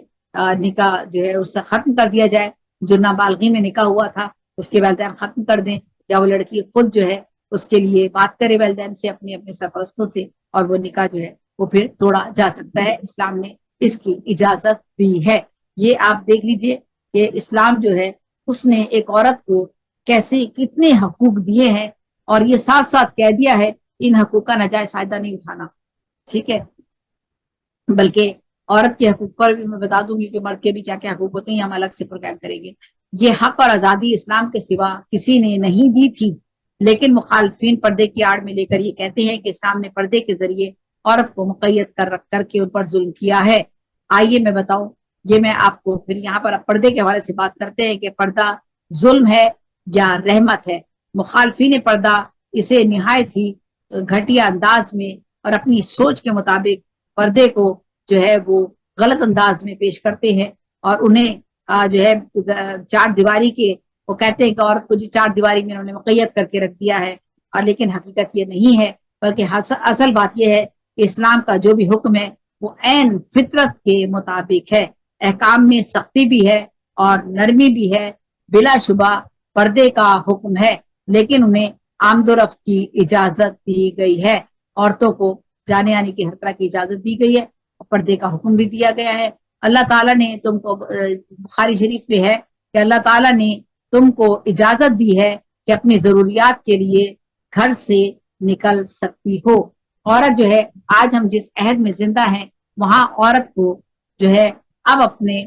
نکاح جو ہے اس سے ختم کر دیا جائے۔ جو نابالغی میں نکاح ہوا تھا اس کے والدین ختم کر دیں، یا وہ لڑکی خود جو ہے اس کے لیے بات کرے والدین سے، اپنے اپنے سرپرستوں سے، اور وہ نکاح جو ہے وہ پھر توڑا جا سکتا ہے۔ اسلام نے اس کی اجازت دی ہے۔ یہ آپ دیکھ لیجئے کہ اسلام جو ہے اس نے ایک عورت کو کیسے کتنے حقوق دیے ہیں، اور یہ ساتھ ساتھ کہہ دیا ہے ان حقوق کا ناجائز فائدہ نہیں اٹھانا، ٹھیک ہے؟ بلکہ عورت کے حقوق پر بھی میں بتا دوں گی کہ مرد کے بھی کیا کیا حقوق ہوتے ہیں، ہم الگ سے پروگرام کریں گے۔ یہ حق اور آزادی اسلام کے سوا کسی نے نہیں دی تھی، لیکن مخالفین پردے کی آڑ میں لے کر یہ کہتے ہیں کہ اسلام نے پردے کے ذریعے عورت کو مقید کر رکھ کر کے ان پر ظلم کیا ہے۔ آئیے میں بتاؤں، یہ میں آپ کو پھر یہاں پر پردے کے حوالے سے بات کرتے ہیں کہ پردہ ظلم ہے یا رحمت ہے۔ مخالفین پردہ اسے نہایت ہی گھٹیا انداز میں اور اپنی سوچ کے مطابق پردے کو جو ہے وہ غلط انداز میں پیش کرتے ہیں، اور انہیں جو ہے 4 دیواری کے، وہ کہتے ہیں کہ عورت کو جو 4 دیواری میں انہوں نے مقید کر کے رکھ دیا ہے، اور لیکن حقیقت یہ نہیں ہے، بلکہ اصل بات یہ ہے کہ اسلام کا جو بھی حکم ہے وہ عین فطرت کے مطابق ہے۔ احکام میں سختی بھی ہے اور نرمی بھی ہے، بلا شبہ پردے کا حکم ہے، لیکن انہیں آمد و رفت کی اجازت دی گئی ہے۔ عورتوں کو جانے آنے کی ہر طرح کی اجازت دی گئی ہے، اور پردے کا حکم بھی دیا گیا ہے۔ اللہ تعالیٰ نے تم کو، بخاری شریف میں ہے کہ اللہ تعالیٰ نے تم کو اجازت دی ہے کہ اپنی ضروریات کے لیے گھر سے نکل سکتی ہو۔ عورت جو ہے، آج ہم جس عہد میں زندہ ہیں وہاں عورت کو جو ہے اب اپنے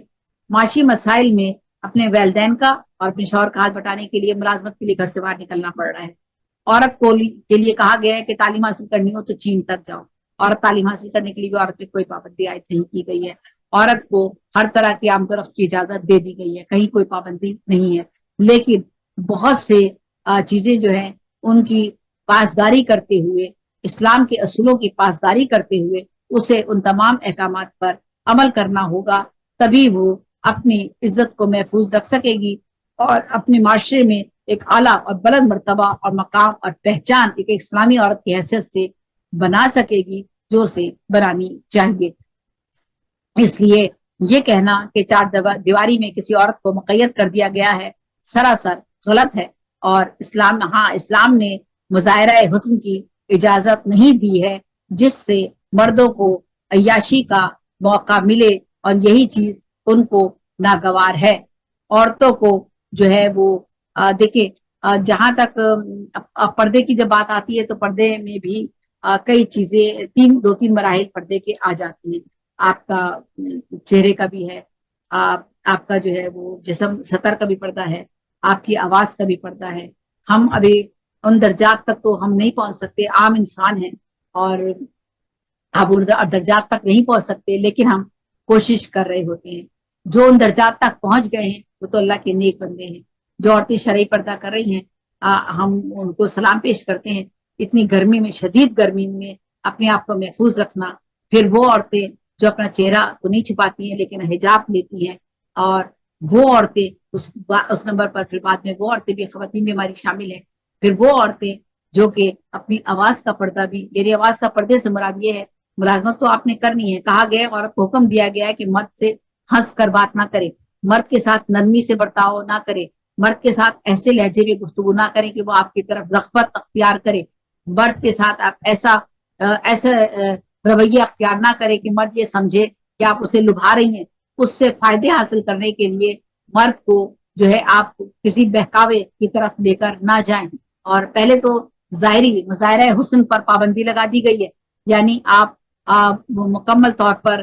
معاشی مسائل میں اپنے والدین کا اور اپنے شوہر کا ہاتھ بٹانے کے لیے، ملازمت کے لیے گھر سے باہر نکلنا پڑ رہا ہے۔ عورت کو کے لیے کہا گیا ہے کہ تعلیم حاصل کرنی ہو تو چین تک جاؤ، اور تعلیم حاصل کرنے کے لیے بھی عورت پہ کوئی پابندی عائد نہیں کی گئی ہے۔ عورت کو ہر طرح کی آمد و رفت کی اجازت دے دی گئی ہے، کہیں کوئی پابندی نہیں ہے، لیکن بہت سے چیزیں جو ہیں ان کی پاسداری کرتے ہوئے، اسلام کے اصولوں کی پاسداری کرتے ہوئے اسے ان تمام احکامات پر عمل کرنا ہوگا، تبھی وہ اپنی عزت کو محفوظ رکھ سکے گی، اور اپنے معاشرے میں ایک اعلیٰ اور بلند مرتبہ اور مقام اور پہچان ایک اسلامی عورت کی حیثیت سے بنا سکے گی، جو اسے بنانی چاہیے۔ اس لیے یہ کہنا کہ 4 دیواری میں کسی عورت کو مقید کر دیا گیا ہے سراسر غلط ہے، اور اسلام نے مظاہرہ حسن کی اجازت نہیں دی ہے، جس سے مردوں کو عیاشی کا موقع ملے، اور یہی چیز ان کو ناگوار ہے۔ عورتوں کو جو ہے وہ دیکھیں، جہاں تک پردے کی جب بات آتی ہے تو پردے میں بھی کئی چیزیں، 2-3 مراحل پردے کے آ جاتی ہیں۔ آپ کا چہرے کا بھی ہے، آپ کا جو ہے وہ جسم سطر کا بھی پردہ ہے، آپ کی آواز کا بھی پردہ ہے۔ ہم ابھی ان درجات تک تو ہم نہیں پہنچ سکتے، عام انسان ہیں اور اب ان درجات تک نہیں پہنچ سکتے، لیکن ہم کوشش کر رہے ہوتے ہیں۔ جو ان درجات تک پہنچ گئے ہیں وہ تو اللہ کے نیک بندے ہیں۔ جو عورتیں شرعی پردہ کر رہی ہیں، ہم ان کو سلام پیش کرتے ہیں۔ اتنی گرمی میں، شدید گرمی میں اپنے آپ کو محفوظ رکھنا، پھر وہ عورتیں جو اپنا چہرہ کو نہیں چھپاتی ہیں لیکن حجاب لیتی ہیں، اور وہ عورتیں اس نمبر پر پھر بعد میں وہ عورتیں بھی، خواتین بھی ہماری شامل ہیں، پھر وہ عورتیں جو کہ اپنی آواز کا پردہ بھی، یعنی آواز کا پردے سے مراد یہ ہے، ملازمت تو آپ نے کرنی ہے، کہا گیا عورت کو حکم دیا گیا ہے کہ مرد سے ہنس کر بات نہ کرے، مرد کے ساتھ نرمی سے برتاؤ نہ کرے، مرد کے ساتھ ایسے لہجے میں گفتگو نہ کریں کہ وہ آپ کی طرف رغبت اختیار کرے، مرد کے ساتھ آپ ایسا رویہ اختیار نہ کرے کہ مرد یہ سمجھے کہ آپ اسے لبھا رہی ہیں۔ اس سے فائدے حاصل کرنے کے لیے مرد کو جو ہے آپ کسی بہکاوے کی طرف لے کر نہ جائیں، اور پہلے تو ظاہری مظاہرہ حسن پر پابندی لگا دی گئی ہے، یعنی آپ مکمل طور پر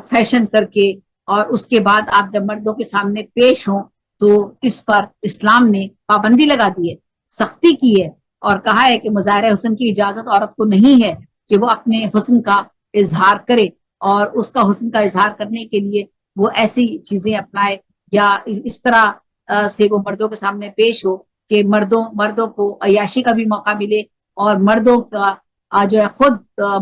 فیشن کر کے اور اس کے بعد آپ جب مردوں کے سامنے پیش ہوں تو اس پر اسلام نے پابندی لگا دی ہے، سختی کی ہے، اور کہا ہے کہ مظاہرہ حسن کی اجازت عورت کو نہیں ہے کہ وہ اپنے حسن کا اظہار کرے، اور اس کا حسن کا اظہار کرنے کے لیے وہ ایسی چیزیں اپنائے یا اس طرح سے وہ مردوں کے سامنے پیش ہو کہ مردوں کو عیاشی کا بھی موقع ملے، اور مردوں کا جو ہے خود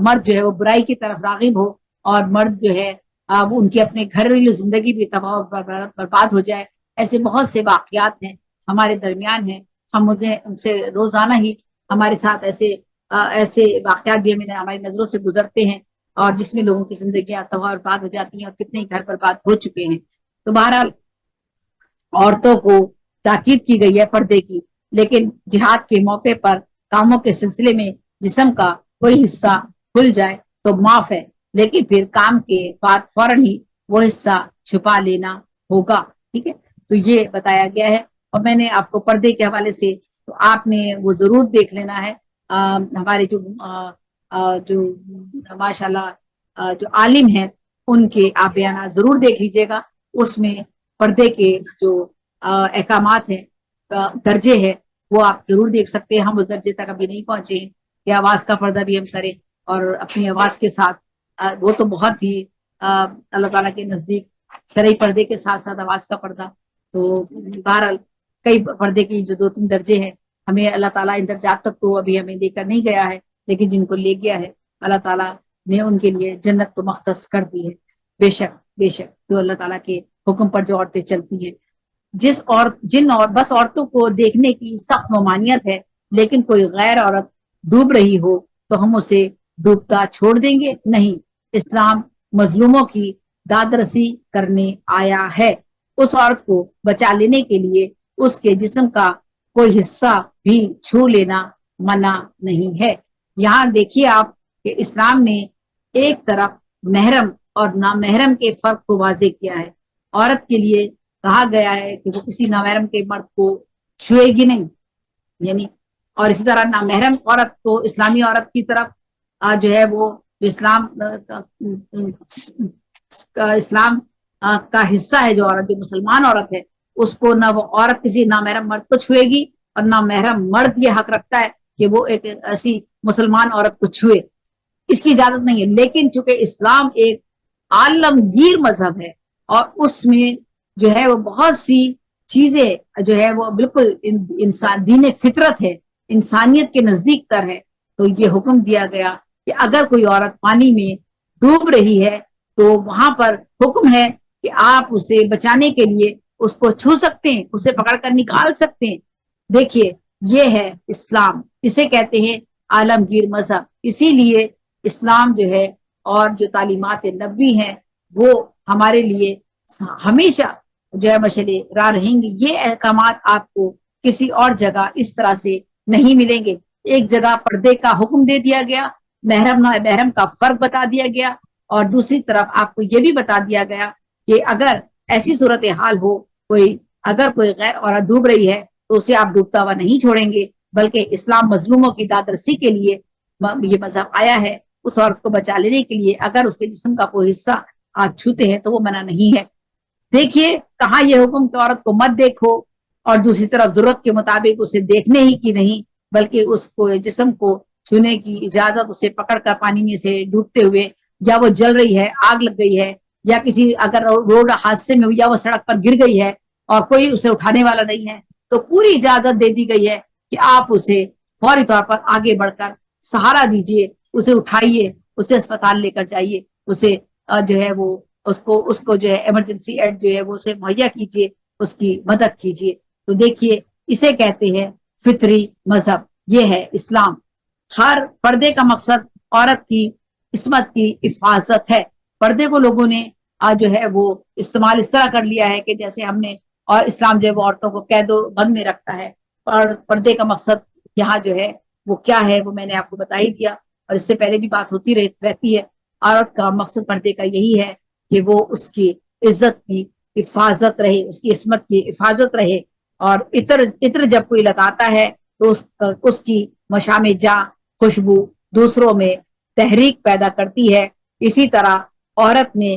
مرد جو ہے وہ برائی کی طرف راغب ہو، اور مرد جو ہے وہ ان کی اپنے گھریلو زندگی بھی تباہ برباد ہو جائے۔ ایسے بہت سے واقعات ہیں ہمارے درمیان ہیں، ہم مجھے ان سے روزانہ ہی ہمارے ساتھ ایسے واقعات بھی ہماری نظروں سے گزرتے ہیں، اور جس میں لوگوں کی زندگیاں تباہ برباد ہو جاتی ہیں اور کتنے ہی گھر برباد ہو چکے ہیں۔ تو بہرحال عورتوں کو تاکید کی گئی ہے پردے کی، لیکن جہاد کے موقع پر کاموں کے سلسلے میں جسم کا کوئی حصہ کھل جائے تو معاف ہے، لیکن پھر کام کے بعد فوراً ہی وہ حصہ چھپا لینا ہوگا۔ ٹھیک ہے، تو یہ بتایا گیا ہے، اور میں نے آپ کو پردے کے حوالے سے تو آپ نے وہ ضرور دیکھ لینا ہے۔ ہمارے جو ماشاءاللہ جو عالم ہیں ان کے آپ بیانات ضرور دیکھ لیجئے گا، اس میں پردے کے جو احکامات ہیں، درجے ہیں، وہ آپ ضرور دیکھ سکتے ہیں۔ ہم اس درجے تک ابھی نہیں پہنچے ہیں کہ آواز کا پردہ بھی ہم کریں، اور اپنی آواز کے ساتھ وہ تو بہت ہی اللہ تعالیٰ کے نزدیک شرعی پردے کے ساتھ ساتھ آواز کا پردہ، تو بہرحال کئی پردے کی جو 2-3 درجے ہیں، ہمیں اللہ تعالیٰ ان درجات تک تو ابھی ہمیں لے کر نہیں گیا ہے، لیکن جن کو لے گیا ہے اللہ تعالیٰ نے ان کے لیے جنت تو مختص کر دی ہے۔ بے شک بے شک، جو اللہ تعالیٰ کے حکم پر جو عورتیں چلتی ہیں، بس عورتوں کو دیکھنے کی سخت ممانعت ہے، لیکن کوئی غیر عورت ڈوب رہی ہو تو ہم اسے ڈوبتا چھوڑ دیں گے؟ نہیں، اسلام مظلوموں کی داد رسی کرنے آیا ہے۔ اس عورت کو بچا لینے کے لیے اس کے جسم کا کوئی حصہ بھی چھو لینا منع نہیں ہے۔ یہاں دیکھیے آپ کہ اسلام نے ایک طرف محرم اور نامحرم کے فرق کو واضح کیا ہے۔ عورت کے لیے کہا گیا ہے کہ وہ کسی نامحرم کے مرد کو چھوئے گی نہیں، یعنی، اور اسی طرح نامحرم عورت کو اسلامی عورت کی طرف جو ہے وہ اسلام کا حصہ ہے، جو عورت جو مسلمان عورت ہے اس کو نہ وہ عورت کسی نامحرم مرد کو چھوئے گی، اور نامحرم مرد یہ حق رکھتا ہے کہ وہ ایک ایسی مسلمان عورت کو چھوئے، اس کی اجازت نہیں ہے۔ لیکن چونکہ اسلام ایک عالمگیر مذہب ہے، اور اس میں جو ہے وہ بہت سی چیزیں جو ہے وہ بالکل انسان دین فطرت ہے، انسانیت کے نزدیک تر ہے، تو یہ حکم دیا گیا کہ اگر کوئی عورت پانی میں ڈوب رہی ہے تو وہاں پر حکم ہے کہ آپ اسے بچانے کے لیے اس کو چھو سکتے ہیں، اسے پکڑ کر نکال سکتے ہیں۔ دیکھیے، یہ ہے اسلام، اسے کہتے ہیں عالمگیر مذہب۔ اسی لیے اسلام جو ہے اور جو تعلیمات نبوی ہیں وہ ہمارے لیے ہمیشہ جو ہے مشعل راہ رہیں گی۔ یہ احکامات آپ کو کسی اور جگہ اس طرح سے نہیں ملیں گے۔ ایک جگہ پردے کا حکم دے دیا گیا، محرم نہ محرم کا فرق بتا دیا گیا، اور دوسری طرف آپ کو یہ بھی بتا دیا گیا کہ اگر ایسی صورتحال ہو، اگر کوئی غیر عورت ڈوب رہی ہے تو اسے آپ ڈوبتا ہوا نہیں چھوڑیں گے، بلکہ اسلام مظلوموں کی داد رسی کے لیے یہ مذہب آیا ہے، اس عورت کو بچا لینے کے لیے۔ اگر اس کے جسم کا کوئی حصہ آپ چھوتے ہیں تو وہ منع نہیں ہے۔ دیکھیے کہاں یہ حکم کہ عورت کو مت دیکھو، اور دوسری طرف ضرورت کے مطابق اسے دیکھنے ہی کی نہیں، بلکہ اس کو جسم کو چھونے کی اجازت، اسے پکڑ کر پانی میں سے ڈوبتے ہوئے، یا وہ جل رہی ہے، آگ لگ گئی ہے، یا کسی اگر روڈ حادثے میں یا وہ سڑک پر گر گئی ہے اور کوئی اسے اٹھانے والا نہیں ہے، تو پوری اجازت دے دی گئی ہے کہ آپ اسے فوری طور پر آگے بڑھ کر سہارا دیجئے، اسے اٹھائیے، اسے اسپتال لے کر جائیے، اسے جو ہے وہ اس کو جو ہے ایمرجنسی ایڈ جو ہے وہ اسے مہیا کیجیے، اس کی مدد کیجیے۔ تو دیکھیے، اسے کہتے ہیں فطری مذہب، یہ ہے اسلام۔ ہر پردے کا مقصد عورت کی عصمت کی حفاظت ہے۔ پردے کو لوگوں نے جو ہے وہ استعمال اس طرح کر لیا ہے کہ جیسے ہم نے، اور اسلام جو ہے وہ عورتوں کو قید و بند میں رکھتا ہے، اور پردے کا مقصد یہاں جو ہے وہ کیا ہے وہ میں نے آپ کو بتا ہی دیا، اور اس سے پہلے بھی بات ہوتی رہتی ہے۔ عورت کا مقصد پردے کا یہی ہے کہ وہ اس کی عزت کی حفاظت رہے، اس کی عصمت کی حفاظت رہے، اور عطر جب کوئی لگاتا ہے تو اس کی مشام جاں خوشبو دوسروں میں تحریک پیدا کرتی ہے۔ اسی طرح عورت میں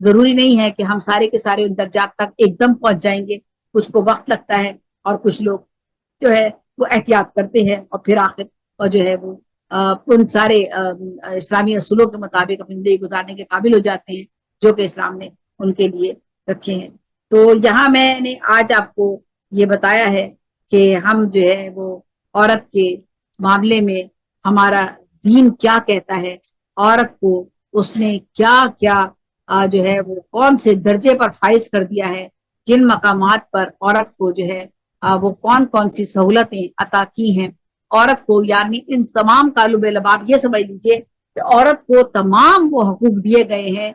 ضروری نہیں ہے کہ ہم سارے کے سارے ان درجات تک ایک دم پہنچ جائیں گے، کچھ کو وقت لگتا ہے، اور کچھ لوگ جو ہے وہ احتیاط کرتے ہیں اور پھر آخر اور جو ہے وہ ان سارے اسلامی اصولوں کے مطابق اپنی زندگی گزارنے کے قابل ہو جاتے ہیں جو کہ اسلام نے ان کے لیے رکھے ہیں۔ تو یہاں میں نے آج آپ کو یہ بتایا ہے کہ ہم جو ہے وہ عورت کے معاملے میں ہمارا دین کیا کہتا ہے، عورت کو اس نے کیا کیا جو ہے وہ کون سے درجے پر فائز کر دیا ہے، کن مقامات پر عورت کو جو ہے وہ کون کون سی سہولتیں عطا کی ہیں عورت کو، یعنی ان تمام کالب لباب یہ سمجھ لیجئے کہ عورت کو تمام وہ حقوق دیے گئے ہیں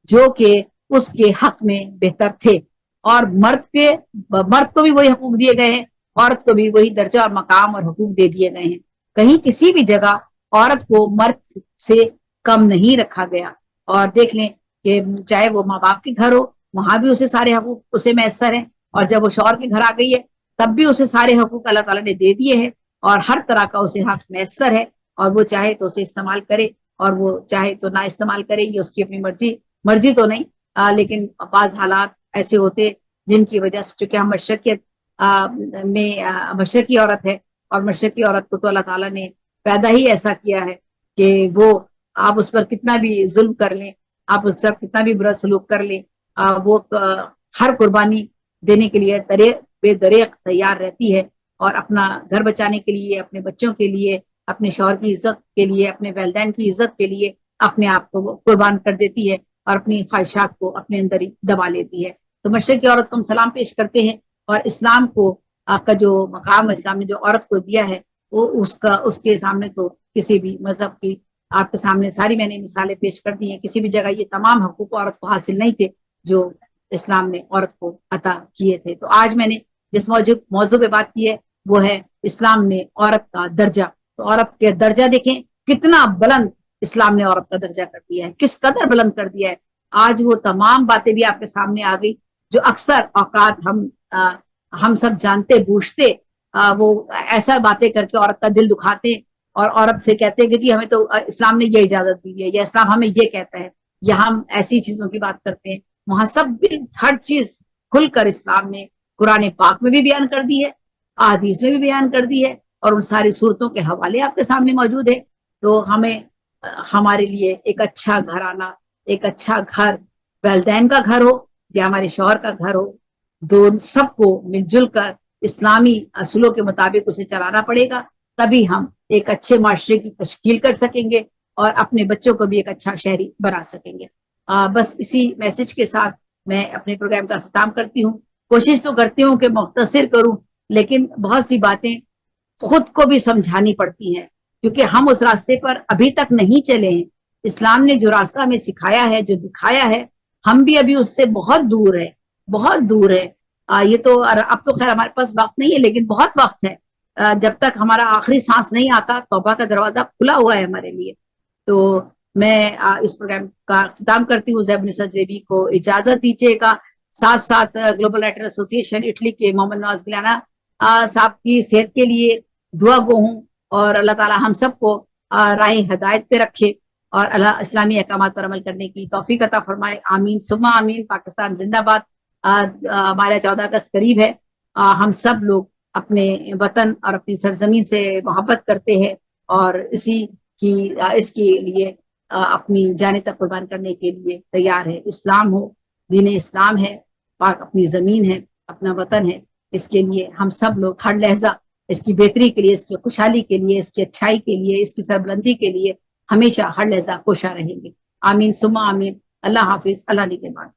جو کہ اس کے حق میں بہتر تھے، اور مرد کو بھی وہی حقوق دیے گئے ہیں، عورت کو بھی وہی درجہ اور مقام اور حقوق دے دیے گئے ہیں۔ کہیں کسی بھی جگہ عورت کو مرد سے کم نہیں رکھا گیا، اور دیکھ لیں کہ چاہے وہ ماں باپ کے گھر ہو وہاں بھی اسے سارے حقوق اسے میسر ہیں، اور جب وہ شوہر کے گھر آ گئی ہے تب بھی اسے سارے حقوق اللہ تعالیٰ نے دے دیے ہیں، اور ہر طرح کا اسے حق میسر ہے، اور وہ چاہے تو اسے استعمال کرے اور وہ چاہے تو نہ استعمال کرے، یہ اس کی اپنی مرضی تو نہیں، لیکن بعض حالات ایسے ہوتے جن کی وجہ سے، چونکہ ہم مشرقی عورت ہے، اور مشرقی عورت کو تو اللہ تعالیٰ نے پیدا ہی ایسا کیا ہے کہ وہ آپ اس پر کتنا بھی ظلم کر لیں، آپ اس پر کتنا بھی برا سلوک کر لیں، وہ ہر قربانی دینے کے لیے بے دریغ تیار رہتی ہے، اور اپنا گھر بچانے کے لیے، اپنے بچوں کے لیے، اپنے شوہر کی عزت کے لیے، اپنے والدین کی عزت کے لیے اپنے آپ کو قربان کر دیتی ہے، اور اپنی خواہشات کو اپنے اندر ہی دبا لیتی ہے۔ تو مشرقی عورت کو ہم سلام پیش کرتے ہیں، اور اسلام کو آپ کا جو مقام اسلام نے جو عورت کو دیا ہے وہ اس کے سامنے تو کسی بھی مذہب کی، آپ کے سامنے ساری میں نے مثالیں پیش کر دی ہیں، کسی بھی جگہ یہ تمام حقوق عورت کو حاصل نہیں تھے جو اسلام نے عورت کو عطا کیے تھے۔ تو آج میں نے جس موضوع پہ بات کی ہے وہ ہے اسلام میں عورت کا درجہ۔ تو عورت کے درجہ دیکھیں کتنا بلند اسلام نے عورت کا درجہ کر دیا ہے، کس قدر بلند کر دیا ہے۔ آج وہ تمام باتیں بھی آپ کے سامنے آ گئی جو اکثر اوقات ہم سب جانتے بوجھتے وہ ایسا باتیں کر کے عورت کا دل دکھاتے، اور عورت سے کہتے ہیں کہ جی ہمیں تو اسلام نے یہ اجازت دی ہے، یا اسلام ہمیں یہ کہتا ہے، یا ہم ایسی چیزوں کی بات کرتے ہیں۔ وہاں سب بھی ہر چیز کھل کر اسلام نے قرآن پاک میں بھی بیان کر دی ہے، احادیث میں بھی بیان کر دی ہے، اور ان ساری صورتوں کے حوالے آپ کے سامنے موجود ہے۔ تو ہمیں ہمارے لیے ایک اچھا گھرانہ، ایک اچھا گھر، والدین کا گھر ہو یا ہمارے شوہر کا گھر ہو، سب کو مل جل کر اسلامی اصولوں کے مطابق اسے چلانا پڑے گا، تبھی ہم ایک اچھے معاشرے کی تشکیل کر سکیں گے اور اپنے بچوں کو بھی ایک اچھا شہری بنا سکیں گے۔ بس اسی میسج کے ساتھ میں اپنے پروگرام کا اختتام کرتی ہوں۔ کوشش تو کرتی ہوں کہ مختصر کروں، لیکن بہت سی باتیں خود کو بھی سمجھانی پڑتی ہیں، کیونکہ ہم اس راستے پر ابھی تک نہیں چلے ہیں۔ اسلام نے جو راستہ ہمیں سکھایا ہے، جو دکھایا ہے، ہم بھی ابھی اس سے بہت دور ہے، بہت دور ہے۔ یہ تو اب تو خیر ہمارے پاس وقت نہیں ہے، لیکن بہت وقت ہے۔ جب تک ہمارا آخری سانس نہیں آتا توبہ کا دروازہ کھلا ہوا ہے ہمارے لیے۔ تو میں اس پروگرام کا اختتام کرتی ہوں۔ زیب نثار زیبی کو اجازت دیجیے گا، ساتھ ساتھ گلوبل رائٹر ایسوسی ایشن اٹلی کے محمد نواز گلیانا صاحب کی صحت کے لیے دعا گو ہوں، اور اللہ تعالی ہم سب کو راہ ہدایت پہ رکھے، اور اللہ اسلامی احکامات پر عمل کرنے کی توفیق عطا فرمائے۔ آمین ثم آمین۔ پاکستان زندہ باد۔ ہمارا 14 اگست قریب ہے۔ ہم سب لوگ اپنے وطن اور اپنی سرزمین سے محبت کرتے ہیں، اور اس کے لیے اپنی جانیں تک قربان کرنے کے لیے تیار ہے۔ اسلام ہو، دین اسلام ہے، پاک اپنی زمین ہے، اپنا وطن ہے، اس کے لیے ہم سب لوگ ہر لہجہ اس کی بہتری کے لیے، اس کی خوشحالی کے لیے، اس کی اچھائی کے لیے، اس کی سربلندی کے لیے ہمیشہ ہر لہجہ کوشاں رہیں گے۔ آمین ثم آمین۔ اللہ حافظ۔ اللہ نگہبان۔